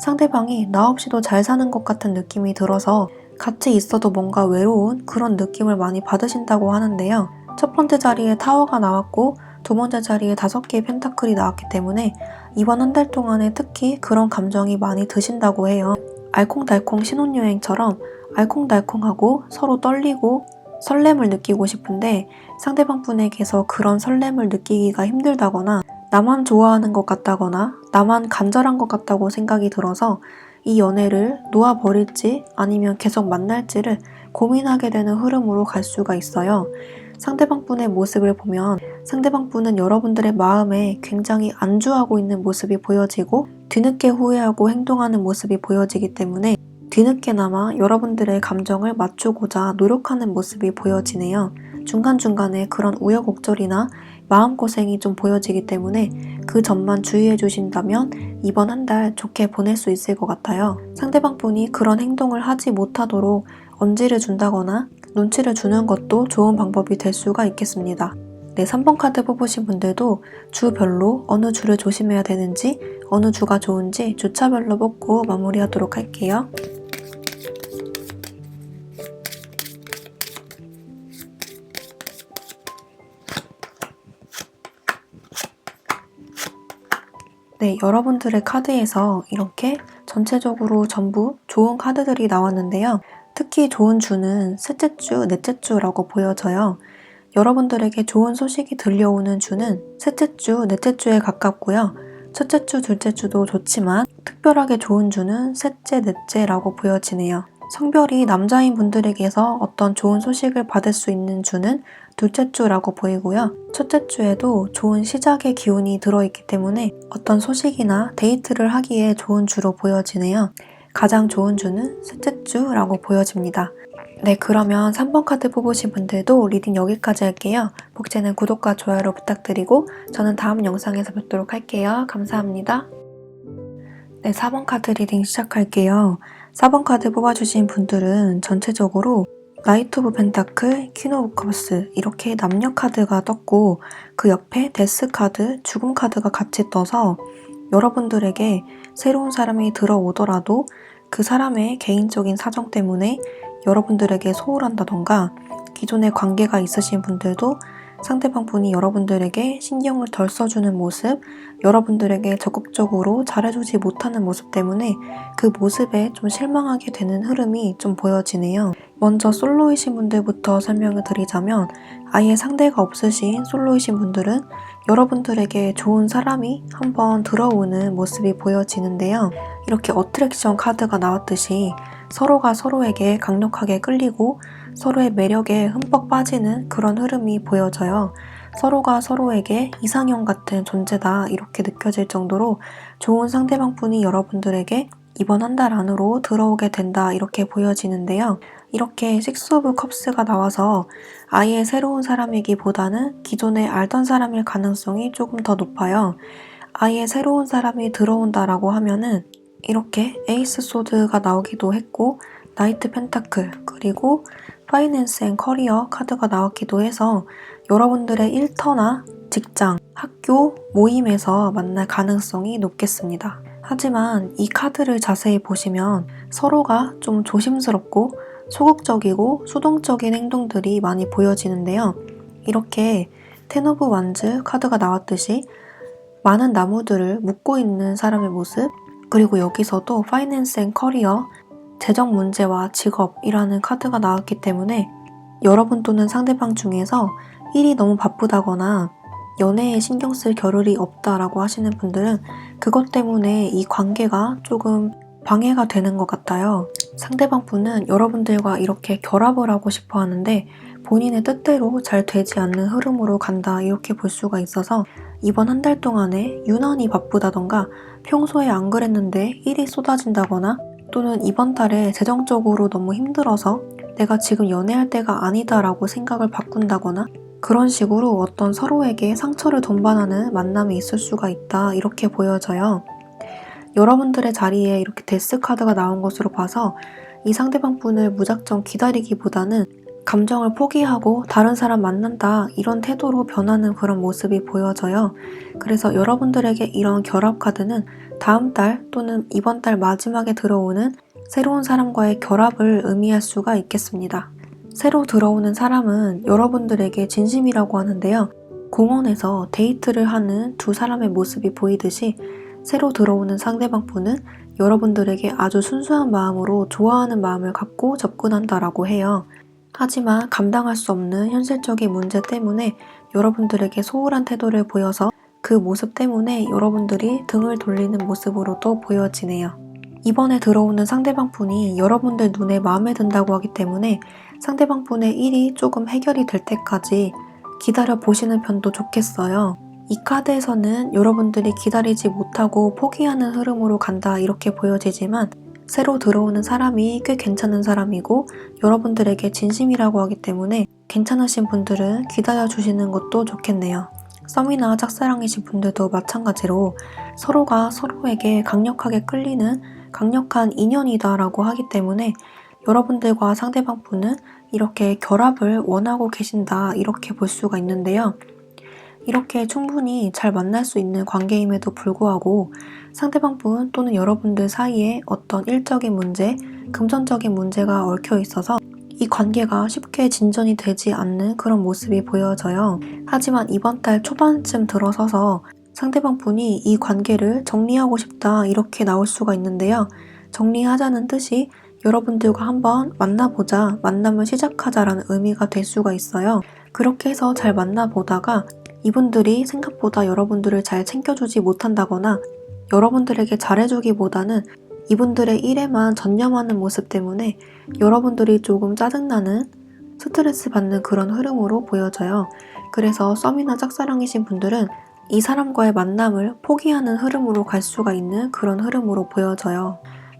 상대방이 나 없이도 잘 사는 것 같은 느낌이 들어서 같이 있어도 뭔가 외로운 그런 느낌을 많이 받으신다고 하는데요. 첫 번째 자리에 타워가 나왔고 두 번째 자리에 5개의 펜타클이 나왔기 때문에 이번 한 달 동안에 특히 그런 감정이 많이 드신다고 해요. 알콩달콩 신혼여행처럼 알콩달콩하고 서로 떨리고 설렘을 느끼고 싶은데 상대방 분에게서 그런 설렘을 느끼기가 힘들다거나 나만 좋아하는 것 같다거나 나만 간절한 것 같다고 생각이 들어서 이 연애를 놓아버릴지 아니면 계속 만날지를 고민하게 되는 흐름으로 갈 수가 있어요. 상대방 분의 모습을 보면 상대방 분은 여러분들의 마음에 굉장히 안주하고 있는 모습이 보여지고 뒤늦게 후회하고 행동하는 모습이 보여지기 때문에 뒤늦게나마 여러분들의 감정을 맞추고자 노력하는 모습이 보여지네요. 중간중간에 그런 우여곡절이나 마음고생이 좀 보여지기 때문에 그 점만 주의해 주신다면 이번 한 달 좋게 보낼 수 있을 것 같아요. 상대방 분이 그런 행동을 하지 못하도록 언지를 준다거나 눈치를 주는 것도 좋은 방법이 될 수가 있겠습니다. 네, 3번 카드 뽑으신 분들도 주별로 어느 주를 조심해야 되는지 어느 주가 좋은지 주차별로 뽑고 마무리하도록 할게요. 네, 여러분들의 카드에서 이렇게 전체적으로 전부 좋은 카드들이 나왔는데요. 특히 좋은 주는 셋째 주, 넷째 주라고 보여져요. 여러분들에게 좋은 소식이 들려오는 주는 셋째 주, 넷째 주에 가깝고요. 첫째 주, 둘째 주도 좋지만 특별하게 좋은 주는 셋째, 넷째라고 보여지네요. 성별이 남자인 분들에게서 어떤 좋은 소식을 받을 수 있는 주는 둘째 주라고 보이고요. 첫째 주에도 좋은 시작의 기운이 들어있기 때문에 어떤 소식이나 데이트를 하기에 좋은 주로 보여지네요. 가장 좋은 주는 셋째 주라고 보여집니다. 네, 그러면 3번 카드 뽑으신 분들도 리딩 여기까지 할게요. 복제는 구독과 좋아요로 부탁드리고 저는 다음 영상에서 뵙도록 할게요. 감사합니다. 네, 4번 카드 리딩 시작할게요. 4번 카드 뽑아주신 분들은 전체적으로 나이트 오브 펜타클, 퀸 오브 컵스 이렇게 남녀 카드가 떴고 그 옆에 데스 카드, 죽음 카드가 같이 떠서 여러분들에게 새로운 사람이 들어오더라도 그 사람의 개인적인 사정 때문에 여러분들에게 소홀한다던가 기존에 관계가 있으신 분들도 상대방 분이 여러분들에게 신경을 덜 써주는 모습, 여러분들에게 적극적으로 잘해주지 못하는 모습 때문에 그 모습에 좀 실망하게 되는 흐름이 좀 보여지네요. 먼저 솔로이신 분들부터 설명을 드리자면 아예 상대가 없으신 솔로이신 분들은 여러분들에게 좋은 사람이 한번 들어오는 모습이 보여지는데요. 이렇게 어트랙션 카드가 나왔듯이 서로가 서로에게 강력하게 끌리고 서로의 매력에 흠뻑 빠지는 그런 흐름이 보여져요. 서로가 서로에게 이상형 같은 존재다 이렇게 느껴질 정도로 좋은 상대방 분이 여러분들에게 이번 한 달 안으로 들어오게 된다 이렇게 보여지는데요. 이렇게 식스 오브 컵스가 나와서 아예 새로운 사람이기보다는 기존에 알던 사람일 가능성이 조금 더 높아요. 아예 새로운 사람이 들어온다라고 하면은 이렇게 에이스 소드가 나오기도 했고 나이트 펜타클 그리고 파이낸스 앤 커리어 카드가 나왔기도 해서 여러분들의 일터나 직장, 학교, 모임에서 만날 가능성이 높겠습니다. 하지만 이 카드를 자세히 보시면 서로가 좀 조심스럽고 소극적이고 수동적인 행동들이 많이 보여지는데요. 이렇게 텐 오브 완즈 카드가 나왔듯이 많은 나무들을 묶고 있는 사람의 모습, 그리고 여기서도 파이낸스 앤 커리어, 재정 문제와 직업이라는 카드가 나왔기 때문에 여러분 또는 상대방 중에서 일이 너무 바쁘다거나 연애에 신경 쓸 겨를이 없다라고 하시는 분들은 그것 때문에 이 관계가 조금 방해가 되는 것 같아요. 상대방 분은 여러분들과 이렇게 결합을 하고 싶어 하는데 본인의 뜻대로 잘 되지 않는 흐름으로 간다 이렇게 볼 수가 있어서 이번 한 달 동안에 유난히 바쁘다던가 평소에 안 그랬는데 일이 쏟아진다거나 또는 이번 달에 재정적으로 너무 힘들어서 내가 지금 연애할 때가 아니다라고 생각을 바꾼다거나 그런 식으로 어떤 서로에게 상처를 동반하는 만남이 있을 수가 있다 이렇게 보여져요. 여러분들의 자리에 이렇게 데스 카드가 나온 것으로 봐서 이 상대방 분을 무작정 기다리기보다는 감정을 포기하고 다른 사람 만난다 이런 태도로 변하는 그런 모습이 보여져요. 그래서 여러분들에게 이런 결합 카드는 다음 달 또는 이번 달 마지막에 들어오는 새로운 사람과의 결합을 의미할 수가 있겠습니다. 새로 들어오는 사람은 여러분들에게 진심이라고 하는데요. 공원에서 데이트를 하는 두 사람의 모습이 보이듯이 새로 들어오는 상대방 분은 여러분들에게 아주 순수한 마음으로 좋아하는 마음을 갖고 접근한다라고 해요. 하지만 감당할 수 없는 현실적인 문제 때문에 여러분들에게 소홀한 태도를 보여서 그 모습 때문에 여러분들이 등을 돌리는 모습으로도 보여지네요. 이번에 들어오는 상대방 분이 여러분들 눈에 마음에 든다고 하기 때문에 상대방 분의 일이 조금 해결이 될 때까지 기다려 보시는 편도 좋겠어요. 이 카드에서는 여러분들이 기다리지 못하고 포기하는 흐름으로 간다 이렇게 보여지지만 새로 들어오는 사람이 꽤 괜찮은 사람이고 여러분들에게 진심이라고 하기 때문에 괜찮으신 분들은 기다려 주시는 것도 좋겠네요. 썸이나 짝사랑이신 분들도 마찬가지로 서로가 서로에게 강력하게 끌리는 강력한 인연이다 라고 하기 때문에 여러분들과 상대방 분은 이렇게 결합을 원하고 계신다 이렇게 볼 수가 있는데요. 이렇게 충분히 잘 만날 수 있는 관계임에도 불구하고 상대방 분 또는 여러분들 사이에 어떤 일적인 문제, 금전적인 문제가 얽혀 있어서 이 관계가 쉽게 진전이 되지 않는 그런 모습이 보여져요. 하지만 이번 달 초반쯤 들어서서 상대방 분이 이 관계를 정리하고 싶다 이렇게 나올 수가 있는데요. 정리하자는 뜻이 여러분들과 한번 만나보자, 만남을 시작하자라는 의미가 될 수가 있어요. 그렇게 해서 잘 만나보다가 이분들이 생각보다 여러분들을 잘 챙겨주지 못한다거나 여러분들에게 잘해주기보다는 이분들의 일에만 전념하는 모습 때문에 여러분들이 조금 짜증나는 스트레스 받는 그런 흐름으로 보여져요. 그래서 썸이나 짝사랑이신 분들은 이 사람과의 만남을 포기하는 흐름으로 갈 수가 있는 그런 흐름으로 보여져요.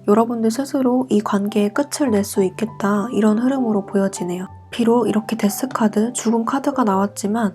여러분들 스스로 이 관계에 끝을 낼 수 있겠다 이런 흐름으로 보여지네요. 비록 이렇게 데스카드, 죽음 카드가 나왔지만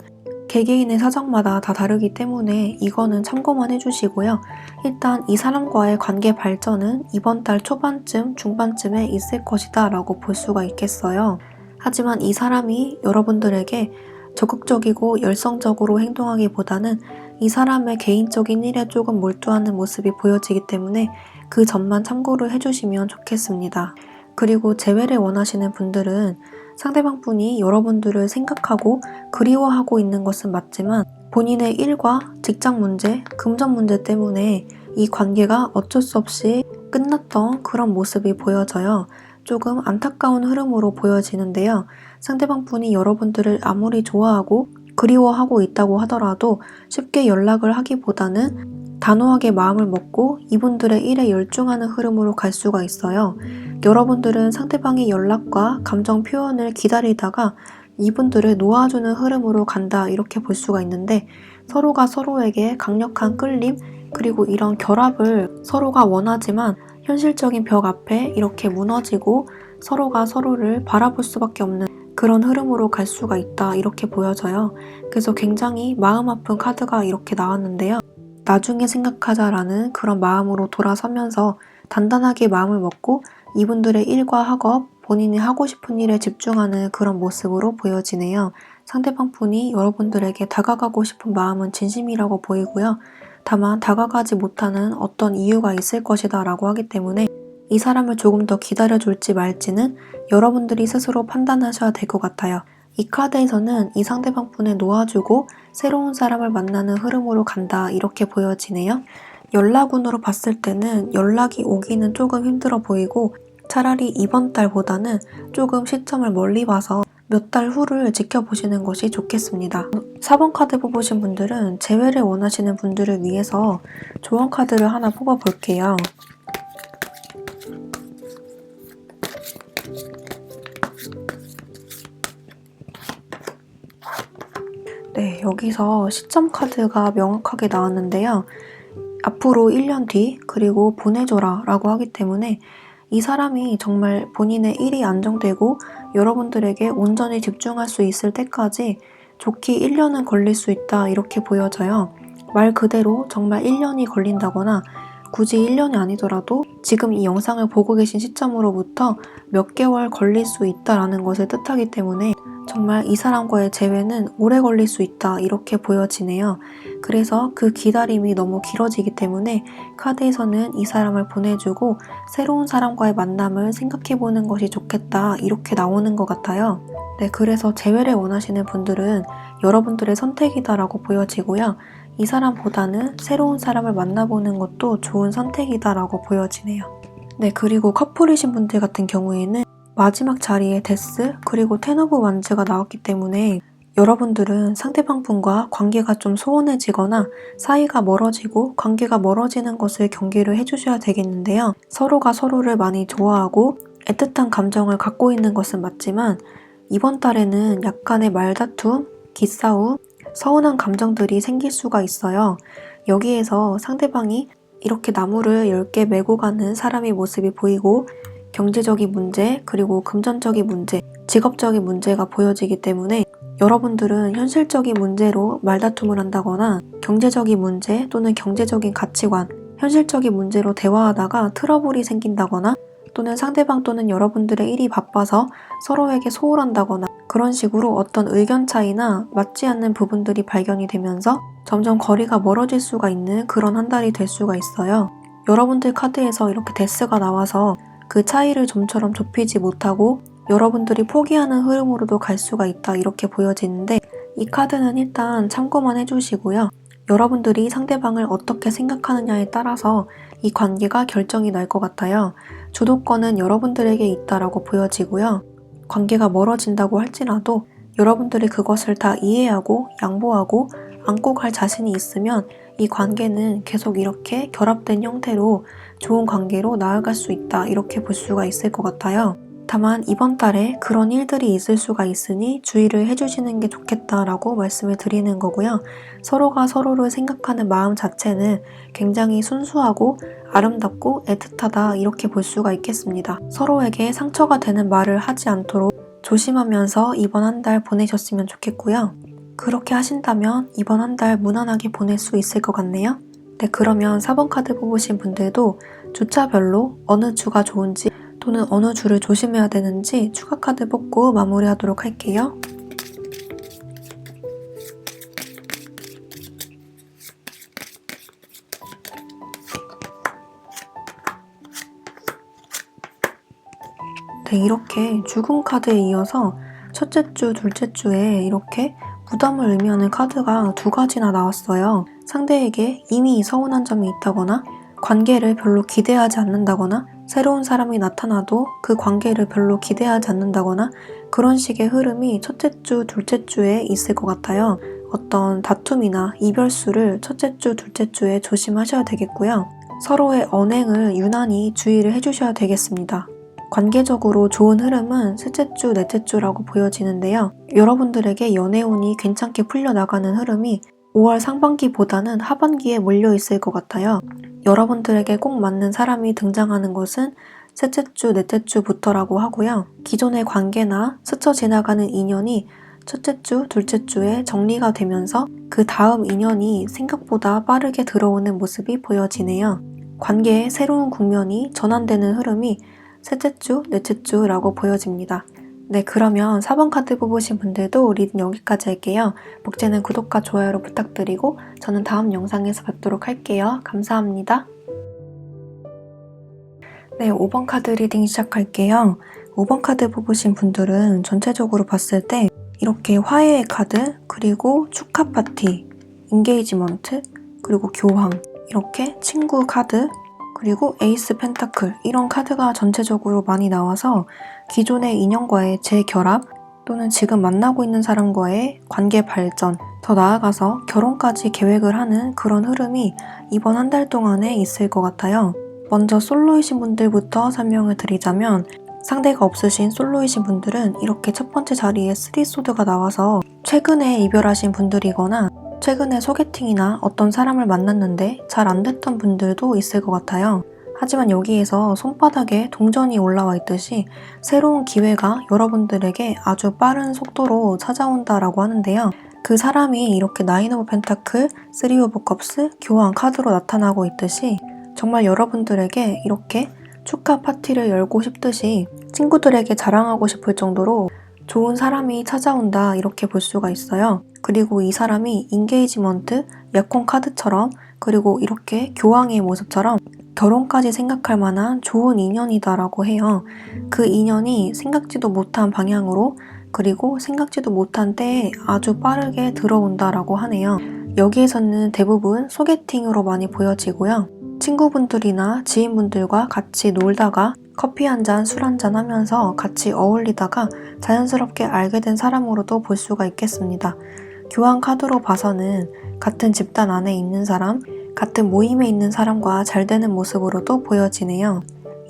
개개인의 사정마다 다 다르기 때문에 이거는 참고만 해주시고요. 일단 이 사람과의 관계 발전은 이번 달 초반쯤, 중반쯤에 있을 것이다 라고 볼 수가 있겠어요. 하지만 이 사람이 여러분들에게 적극적이고 열성적으로 행동하기보다는 이 사람의 개인적인 일에 조금 몰두하는 모습이 보여지기 때문에 그 점만 참고를 해주시면 좋겠습니다. 그리고 재회를 원하시는 분들은 상대방 분이 여러분들을 생각하고 그리워하고 있는 것은 맞지만 본인의 일과 직장 문제, 금전 문제 때문에 이 관계가 어쩔 수 없이 끝났던 그런 모습이 보여져요. 조금 안타까운 흐름으로 보여지는데요. 상대방 분이 여러분들을 아무리 좋아하고 그리워하고 있다고 하더라도 쉽게 연락을 하기보다는 단호하게 마음을 먹고 이분들의 일에 열중하는 흐름으로 갈 수가 있어요. 여러분들은 상대방의 연락과 감정 표현을 기다리다가 이분들을 놓아주는 흐름으로 간다 이렇게 볼 수가 있는데 서로가 서로에게 강력한 끌림 그리고 이런 결합을 서로가 원하지만 현실적인 벽 앞에 이렇게 무너지고 서로가 서로를 바라볼 수밖에 없는 그런 흐름으로 갈 수가 있다 이렇게 보여져요. 그래서 굉장히 마음 아픈 카드가 이렇게 나왔는데요. 나중에 생각하자라는 그런 마음으로 돌아서면서 단단하게 마음을 먹고 이분들의 일과 학업, 본인이 하고 싶은 일에 집중하는 그런 모습으로 보여지네요. 상대방 분이 여러분들에게 다가가고 싶은 마음은 진심이라고 보이고요. 다만 다가가지 못하는 어떤 이유가 있을 것이다 라고 하기 때문에 이 사람을 조금 더 기다려줄지 말지는 여러분들이 스스로 판단하셔야 될 것 같아요. 이 카드에서는 이 상대방 분을 놓아주고 새로운 사람을 만나는 흐름으로 간다 이렇게 보여지네요. 연락운으로 봤을 때는 연락이 오기는 조금 힘들어 보이고 차라리 이번 달보다는 조금 시점을 멀리 봐서 몇 달 후를 지켜보시는 것이 좋겠습니다. 4번 카드 뽑으신 분들은 재회를 원하시는 분들을 위해서 조언 카드를 하나 뽑아볼게요. 네, 여기서 시점 카드가 명확하게 나왔는데요. 앞으로 1년 뒤 그리고 보내줘라 라고 하기 때문에 이 사람이 정말 본인의 일이 안정되고 여러분들에게 온전히 집중할 수 있을 때까지 좋게 1년은 걸릴 수 있다 이렇게 보여져요. 말 그대로 정말 1년이 걸린다거나 굳이 1년이 아니더라도 지금 이 영상을 보고 계신 시점으로부터 몇 개월 걸릴 수 있다라는 것을 뜻하기 때문에 정말 이 사람과의 재회는 오래 걸릴 수 있다 이렇게 보여지네요. 그래서 그 기다림이 너무 길어지기 때문에 카드에서는 이 사람을 보내주고 새로운 사람과의 만남을 생각해보는 것이 좋겠다 이렇게 나오는 것 같아요. 네, 그래서 재회를 원하시는 분들은 여러분들의 선택이다라고 보여지고요. 이 사람보다는 새로운 사람을 만나보는 것도 좋은 선택이다라고 보여지네요. 네, 그리고 커플이신 분들 같은 경우에는 마지막 자리에 데스 그리고 텐 오브 완즈가 나왔기 때문에 여러분들은 상대방 분과 관계가 좀 소원해지거나 사이가 멀어지고 관계가 멀어지는 것을 경계를 해주셔야 되겠는데요. 서로가 서로를 많이 좋아하고 애틋한 감정을 갖고 있는 것은 맞지만 이번 달에는 약간의 말다툼, 기싸움, 서운한 감정들이 생길 수가 있어요. 여기에서 상대방이 이렇게 나무를 10개 메고 가는 사람의 모습이 보이고 경제적인 문제, 그리고 금전적인 문제, 직업적인 문제가 보여지기 때문에 여러분들은 현실적인 문제로 말다툼을 한다거나 경제적인 문제 또는 경제적인 가치관, 현실적인 문제로 대화하다가 트러블이 생긴다거나 또는 상대방 또는 여러분들의 일이 바빠서 서로에게 소홀한다거나 그런 식으로 어떤 의견 차이나 맞지 않는 부분들이 발견이 되면서 점점 거리가 멀어질 수가 있는 그런 한 달이 될 수가 있어요. 여러분들 카드에서 이렇게 데스가 나와서 그 차이를 좀처럼 좁히지 못하고 여러분들이 포기하는 흐름으로도 갈 수가 있다 이렇게 보여지는데 이 카드는 일단 참고만 해주시고요. 여러분들이 상대방을 어떻게 생각하느냐에 따라서 이 관계가 결정이 날 것 같아요. 주도권은 여러분들에게 있다라고 보여지고요. 관계가 멀어진다고 할지라도 여러분들이 그것을 다 이해하고 양보하고 안고 갈 자신이 있으면 이 관계는 계속 이렇게 결합된 형태로 좋은 관계로 나아갈 수 있다 이렇게 볼 수가 있을 것 같아요. 다만 이번 달에 그런 일들이 있을 수가 있으니 주의를 해주시는 게 좋겠다라고 말씀을 드리는 거고요. 서로가 서로를 생각하는 마음 자체는 굉장히 순수하고 아름답고 애틋하다 이렇게 볼 수가 있겠습니다. 서로에게 상처가 되는 말을 하지 않도록 조심하면서 이번 한 달 보내셨으면 좋겠고요. 그렇게 하신다면 이번 한 달 무난하게 보낼 수 있을 것 같네요. 네, 그러면 4번 카드 뽑으신 분들도 주차별로 어느 주가 좋은지 또는 어느 주를 조심해야 되는지 추가 카드 뽑고 마무리하도록 할게요. 네, 이렇게 죽음 카드에 이어서 첫째 주, 둘째 주에 이렇게 부담을 의미하는 카드가 2가지나 나왔어요. 상대에게 이미 서운한 점이 있다거나 관계를 별로 기대하지 않는다거나 새로운 사람이 나타나도 그 관계를 별로 기대하지 않는다거나 그런 식의 흐름이 첫째 주, 둘째 주에 있을 것 같아요. 어떤 다툼이나 이별수를 첫째 주, 둘째 주에 조심하셔야 되겠고요. 서로의 언행을 유난히 주의를 해주셔야 되겠습니다. 관계적으로 좋은 흐름은 셋째 주, 넷째 주라고 보여지는데요. 여러분들에게 연애운이 괜찮게 풀려나가는 흐름이 5월 상반기보다는 하반기에 몰려있을 것 같아요. 여러분들에게 꼭 맞는 사람이 등장하는 것은 셋째 주, 넷째 주부터라고 하고요. 기존의 관계나 스쳐 지나가는 인연이 첫째 주, 둘째 주에 정리가 되면서 그 다음 인연이 생각보다 빠르게 들어오는 모습이 보여지네요. 관계의 새로운 국면이 전환되는 흐름이 셋째 주, 넷째 주라고 보여집니다. 네, 그러면 4번 카드 뽑으신 분들도 리딩 여기까지 할게요. 목재는 구독과 좋아요로 부탁드리고 저는 다음 영상에서 뵙도록 할게요. 감사합니다. 네, 5번 카드 리딩 시작할게요. 5번 카드 뽑으신 분들은 전체적으로 봤을 때 이렇게 화해의 카드, 그리고 축하 파티, 인게이지먼트, 그리고 교황, 이렇게 친구 카드, 그리고 에이스 펜타클 이런 카드가 전체적으로 많이 나와서 기존의 인연과의 재결합 또는 지금 만나고 있는 사람과의 관계 발전, 더 나아가서 결혼까지 계획을 하는 그런 흐름이 이번 한 달 동안에 있을 것 같아요. 먼저 솔로이신 분들부터 설명을 드리자면 상대가 없으신 솔로이신 분들은 이렇게 첫 번째 자리에 3소드가 나와서 최근에 이별하신 분들이거나 최근에 소개팅이나 어떤 사람을 만났는데 잘 안 됐던 분들도 있을 것 같아요. 하지만 여기에서 손바닥에 동전이 올라와 있듯이 새로운 기회가 여러분들에게 아주 빠른 속도로 찾아온다라고 하는데요. 그 사람이 이렇게 9 오브 펜타클, 3 오브 컵스, 교황 카드로 나타나고 있듯이 정말 여러분들에게 이렇게 축하 파티를 열고 싶듯이 친구들에게 자랑하고 싶을 정도로 좋은 사람이 찾아온다 이렇게 볼 수가 있어요. 그리고 이 사람이 인게이지먼트, 약혼 카드처럼 그리고 이렇게 교황의 모습처럼 결혼까지 생각할 만한 좋은 인연이다라고 해요. 그 인연이 생각지도 못한 방향으로 그리고 생각지도 못한 때에 아주 빠르게 들어온다라고 하네요. 여기에서는 대부분 소개팅으로 많이 보여지고요. 친구분들이나 지인분들과 같이 놀다가 커피 한 잔, 술 한 잔 하면서 같이 어울리다가 자연스럽게 알게 된 사람으로도 볼 수가 있겠습니다. 교황 카드로 봐서는 같은 집단 안에 있는 사람, 같은 모임에 있는 사람과 잘 되는 모습으로도 보여지네요.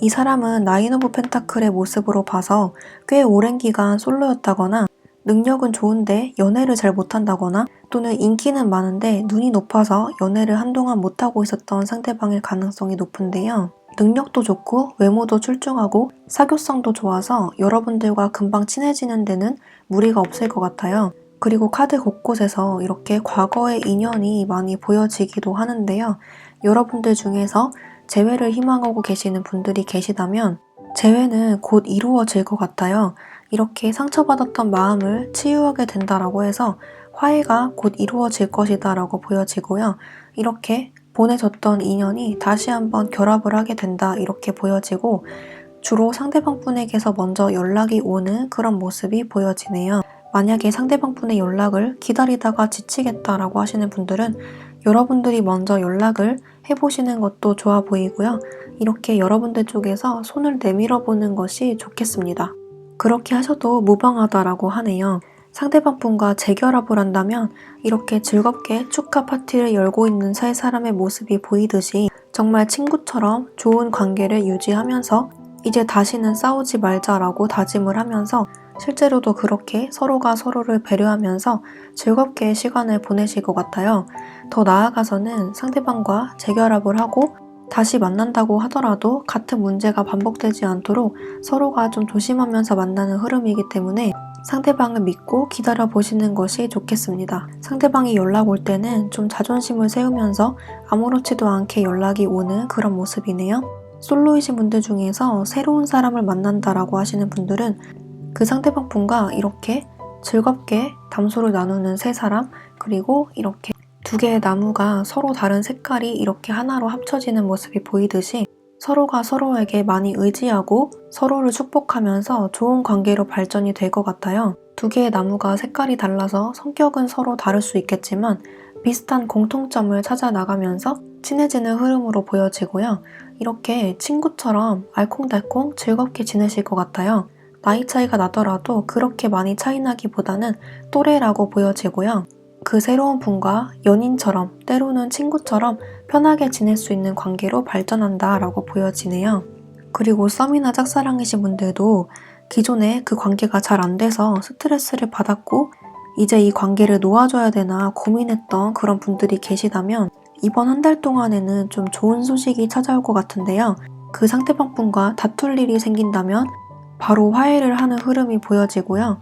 이 사람은 9 오브 펜타클의 모습으로 봐서 꽤 오랜 기간 솔로였다거나 능력은 좋은데 연애를 잘 못한다거나 또는 인기는 많은데 눈이 높아서 연애를 한동안 못하고 있었던 상대방일 가능성이 높은데요. 능력도 좋고 외모도 출중하고 사교성도 좋아서 여러분들과 금방 친해지는 데는 무리가 없을 것 같아요. 그리고 카드 곳곳에서 이렇게 과거의 인연이 많이 보여지기도 하는데요. 여러분들 중에서 재회를 희망하고 계시는 분들이 계시다면 재회는 곧 이루어질 것 같아요. 이렇게 상처받았던 마음을 치유하게 된다라고 해서 화해가 곧 이루어질 것이다 라고 보여지고요. 이렇게 보내졌던 인연이 다시 한번 결합을 하게 된다 이렇게 보여지고 주로 상대방 분에게서 먼저 연락이 오는 그런 모습이 보여지네요. 만약에 상대방 분의 연락을 기다리다가 지치겠다라고 하시는 분들은 여러분들이 먼저 연락을 해보시는 것도 좋아 보이고요. 이렇게 여러분들 쪽에서 손을 내밀어 보는 것이 좋겠습니다. 그렇게 하셔도 무방하다라고 하네요. 상대방 분과 재결합을 한다면 이렇게 즐겁게 축하 파티를 열고 있는 세 사람의 모습이 보이듯이 정말 친구처럼 좋은 관계를 유지하면서 이제 다시는 싸우지 말자라고 다짐을 하면서 실제로도 그렇게 서로가 서로를 배려하면서 즐겁게 시간을 보내실 것 같아요. 더 나아가서는 상대방과 재결합을 하고 다시 만난다고 하더라도 같은 문제가 반복되지 않도록 서로가 좀 조심하면서 만나는 흐름이기 때문에 상대방을 믿고 기다려 보시는 것이 좋겠습니다. 상대방이 연락 올 때는 좀 자존심을 세우면서 아무렇지도 않게 연락이 오는 그런 모습이네요. 솔로이신 분들 중에서 새로운 사람을 만난다라고 하시는 분들은 그 상대방 분과 이렇게 즐겁게 담소를 나누는 세 사람, 그리고 이렇게 두 개의 나무가 서로 다른 색깔이 이렇게 하나로 합쳐지는 모습이 보이듯이 서로가 서로에게 많이 의지하고 서로를 축복하면서 좋은 관계로 발전이 될 것 같아요. 두 개의 나무가 색깔이 달라서 성격은 서로 다를 수 있겠지만 비슷한 공통점을 찾아 나가면서 친해지는 흐름으로 보여지고요. 이렇게 친구처럼 알콩달콩 즐겁게 지내실 것 같아요. 나이 차이가 나더라도 그렇게 많이 차이 나기보다는 또래라고 보여지고요. 그 새로운 분과 연인처럼 때로는 친구처럼 편하게 지낼 수 있는 관계로 발전한다 라고 보여지네요. 그리고 썸이나 짝사랑이신 분들도 기존에 그 관계가 잘 안 돼서 스트레스를 받았고 이제 이 관계를 놓아줘야 되나 고민했던 그런 분들이 계시다면 이번 한 달 동안에는 좀 좋은 소식이 찾아올 것 같은데요. 그 상대방 분과 다툴 일이 생긴다면 바로 화해를 하는 흐름이 보여지고요.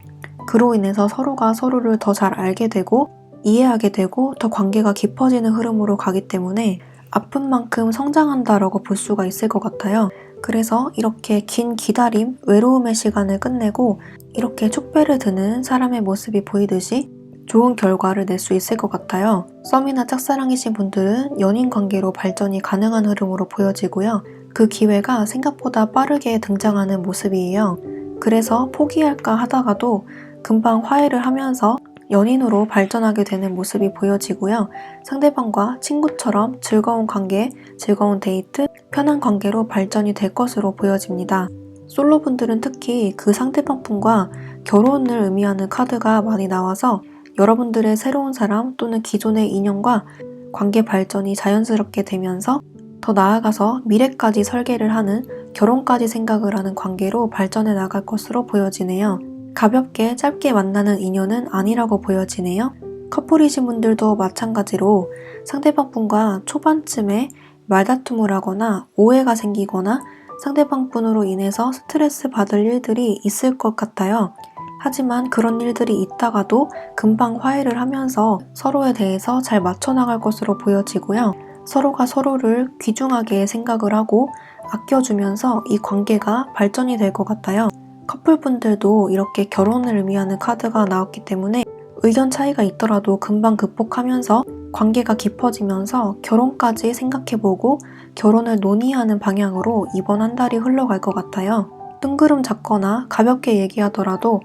그로 인해서 서로가 서로를 더 잘 알게 되고 이해하게 되고 더 관계가 깊어지는 흐름으로 가기 때문에 아픈 만큼 성장한다라고 볼 수가 있을 것 같아요. 그래서 이렇게 긴 기다림, 외로움의 시간을 끝내고 이렇게 축배를 드는 사람의 모습이 보이듯이 좋은 결과를 낼 수 있을 것 같아요. 썸이나 짝사랑이신 분들은 연인 관계로 발전이 가능한 흐름으로 보여지고요. 그 기회가 생각보다 빠르게 등장하는 모습이에요. 그래서 포기할까 하다가도 금방 화해를 하면서 연인으로 발전하게 되는 모습이 보여지고요. 상대방과 친구처럼 즐거운 관계, 즐거운 데이트, 편한 관계로 발전이 될 것으로 보여집니다. 솔로분들은 특히 그 상대방 분과 결혼을 의미하는 카드가 많이 나와서 여러분들의 새로운 사람 또는 기존의 인연과 관계 발전이 자연스럽게 되면서 더 나아가서 미래까지 설계를 하는 결혼까지 생각을 하는 관계로 발전해 나갈 것으로 보여지네요. 가볍게 짧게 만나는 인연은 아니라고 보여지네요. 커플이신 분들도 마찬가지로 상대방 분과 초반쯤에 말다툼을 하거나 오해가 생기거나 상대방 분으로 인해서 스트레스 받을 일들이 있을 것 같아요. 하지만 그런 일들이 있다가도 금방 화해를 하면서 서로에 대해서 잘 맞춰나갈 것으로 보여지고요. 서로가 서로를 귀중하게 생각을 하고 아껴주면서 이 관계가 발전이 될 것 같아요. 커플분들도 이렇게 결혼을 의미하는 카드가 나왔기 때문에 의견 차이가 있더라도 금방 극복하면서 관계가 깊어지면서 결혼까지 생각해보고 결혼을 논의하는 방향으로 이번 한 달이 흘러갈 것 같아요. 뜬구름 잡거나 가볍게 얘기하더라도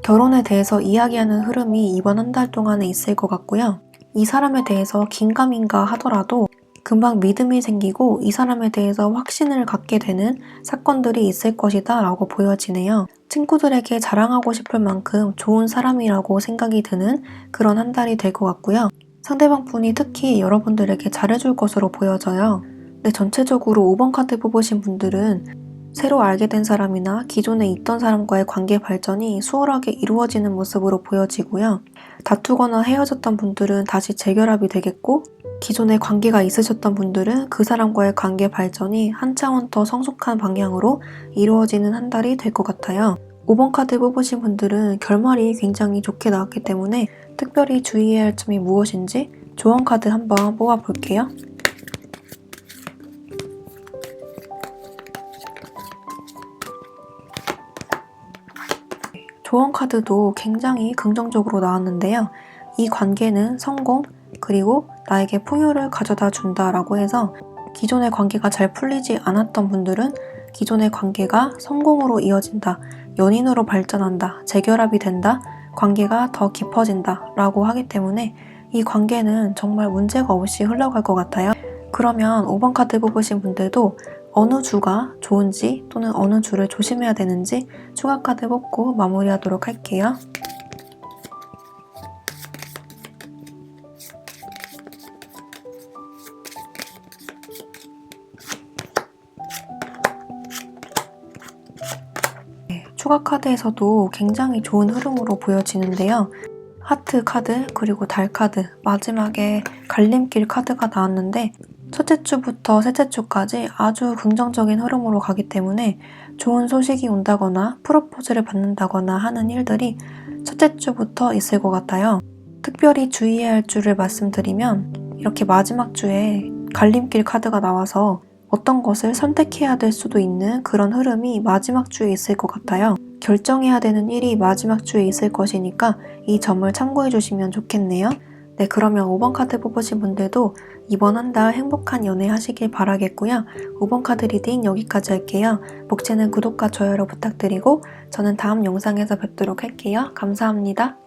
결혼에 대해서 이야기하는 흐름이 이번 한 달 동안에 있을 것 같고요. 이 사람에 대해서 긴가민가 하더라도 금방 믿음이 생기고 이 사람에 대해서 확신을 갖게 되는 사건들이 있을 것이다 라고 보여지네요. 친구들에게 자랑하고 싶을 만큼 좋은 사람이라고 생각이 드는 그런 한 달이 될 것 같고요. 상대방 분이 특히 여러분들에게 잘해줄 것으로 보여져요. 근데 전체적으로 5번 카드 뽑으신 분들은 새로 알게 된 사람이나 기존에 있던 사람과의 관계 발전이 수월하게 이루어지는 모습으로 보여지고요. 다투거나 헤어졌던 분들은 다시 재결합이 되겠고 기존에 관계가 있으셨던 분들은 그 사람과의 관계 발전이 한 차원 더 성숙한 방향으로 이루어지는 한 달이 될 것 같아요. 5번 카드 뽑으신 분들은 결말이 굉장히 좋게 나왔기 때문에 특별히 주의해야 할 점이 무엇인지 조언 카드 한번 뽑아볼게요. 조언 카드도 굉장히 긍정적으로 나왔는데요. 이 관계는 성공, 그리고 나에게 풍요를 가져다 준다라고 해서 기존의 관계가 잘 풀리지 않았던 분들은 기존의 관계가 성공으로 이어진다, 연인으로 발전한다, 재결합이 된다, 관계가 더 깊어진다 라고 하기 때문에 이 관계는 정말 문제가 없이 흘러갈 것 같아요. 그러면 5번 카드 뽑으신 분들도 어느 주가 좋은지 또는 어느 주를 조심해야 되는지 추가 카드 뽑고 마무리하도록 할게요. 추가 카드에서도 굉장히 좋은 흐름으로 보여지는데요. 하트 카드, 그리고 달 카드, 마지막에 갈림길 카드가 나왔는데 첫째 주부터 셋째 주까지 아주 긍정적인 흐름으로 가기 때문에 좋은 소식이 온다거나 프로포즈를 받는다거나 하는 일들이 첫째 주부터 있을 것 같아요. 특별히 주의해야 할 주를 말씀드리면 이렇게 마지막 주에 갈림길 카드가 나와서 어떤 것을 선택해야 될 수도 있는 그런 흐름이 마지막 주에 있을 것 같아요. 결정해야 되는 일이 마지막 주에 있을 것이니까 이 점을 참고해 주시면 좋겠네요. 네, 그러면 5번 카드 뽑으신 분들도 이번 한 달 행복한 연애 하시길 바라겠고요. 5번 카드 리딩 여기까지 할게요. 목채는 구독과 좋아요로 부탁드리고 저는 다음 영상에서 뵙도록 할게요. 감사합니다.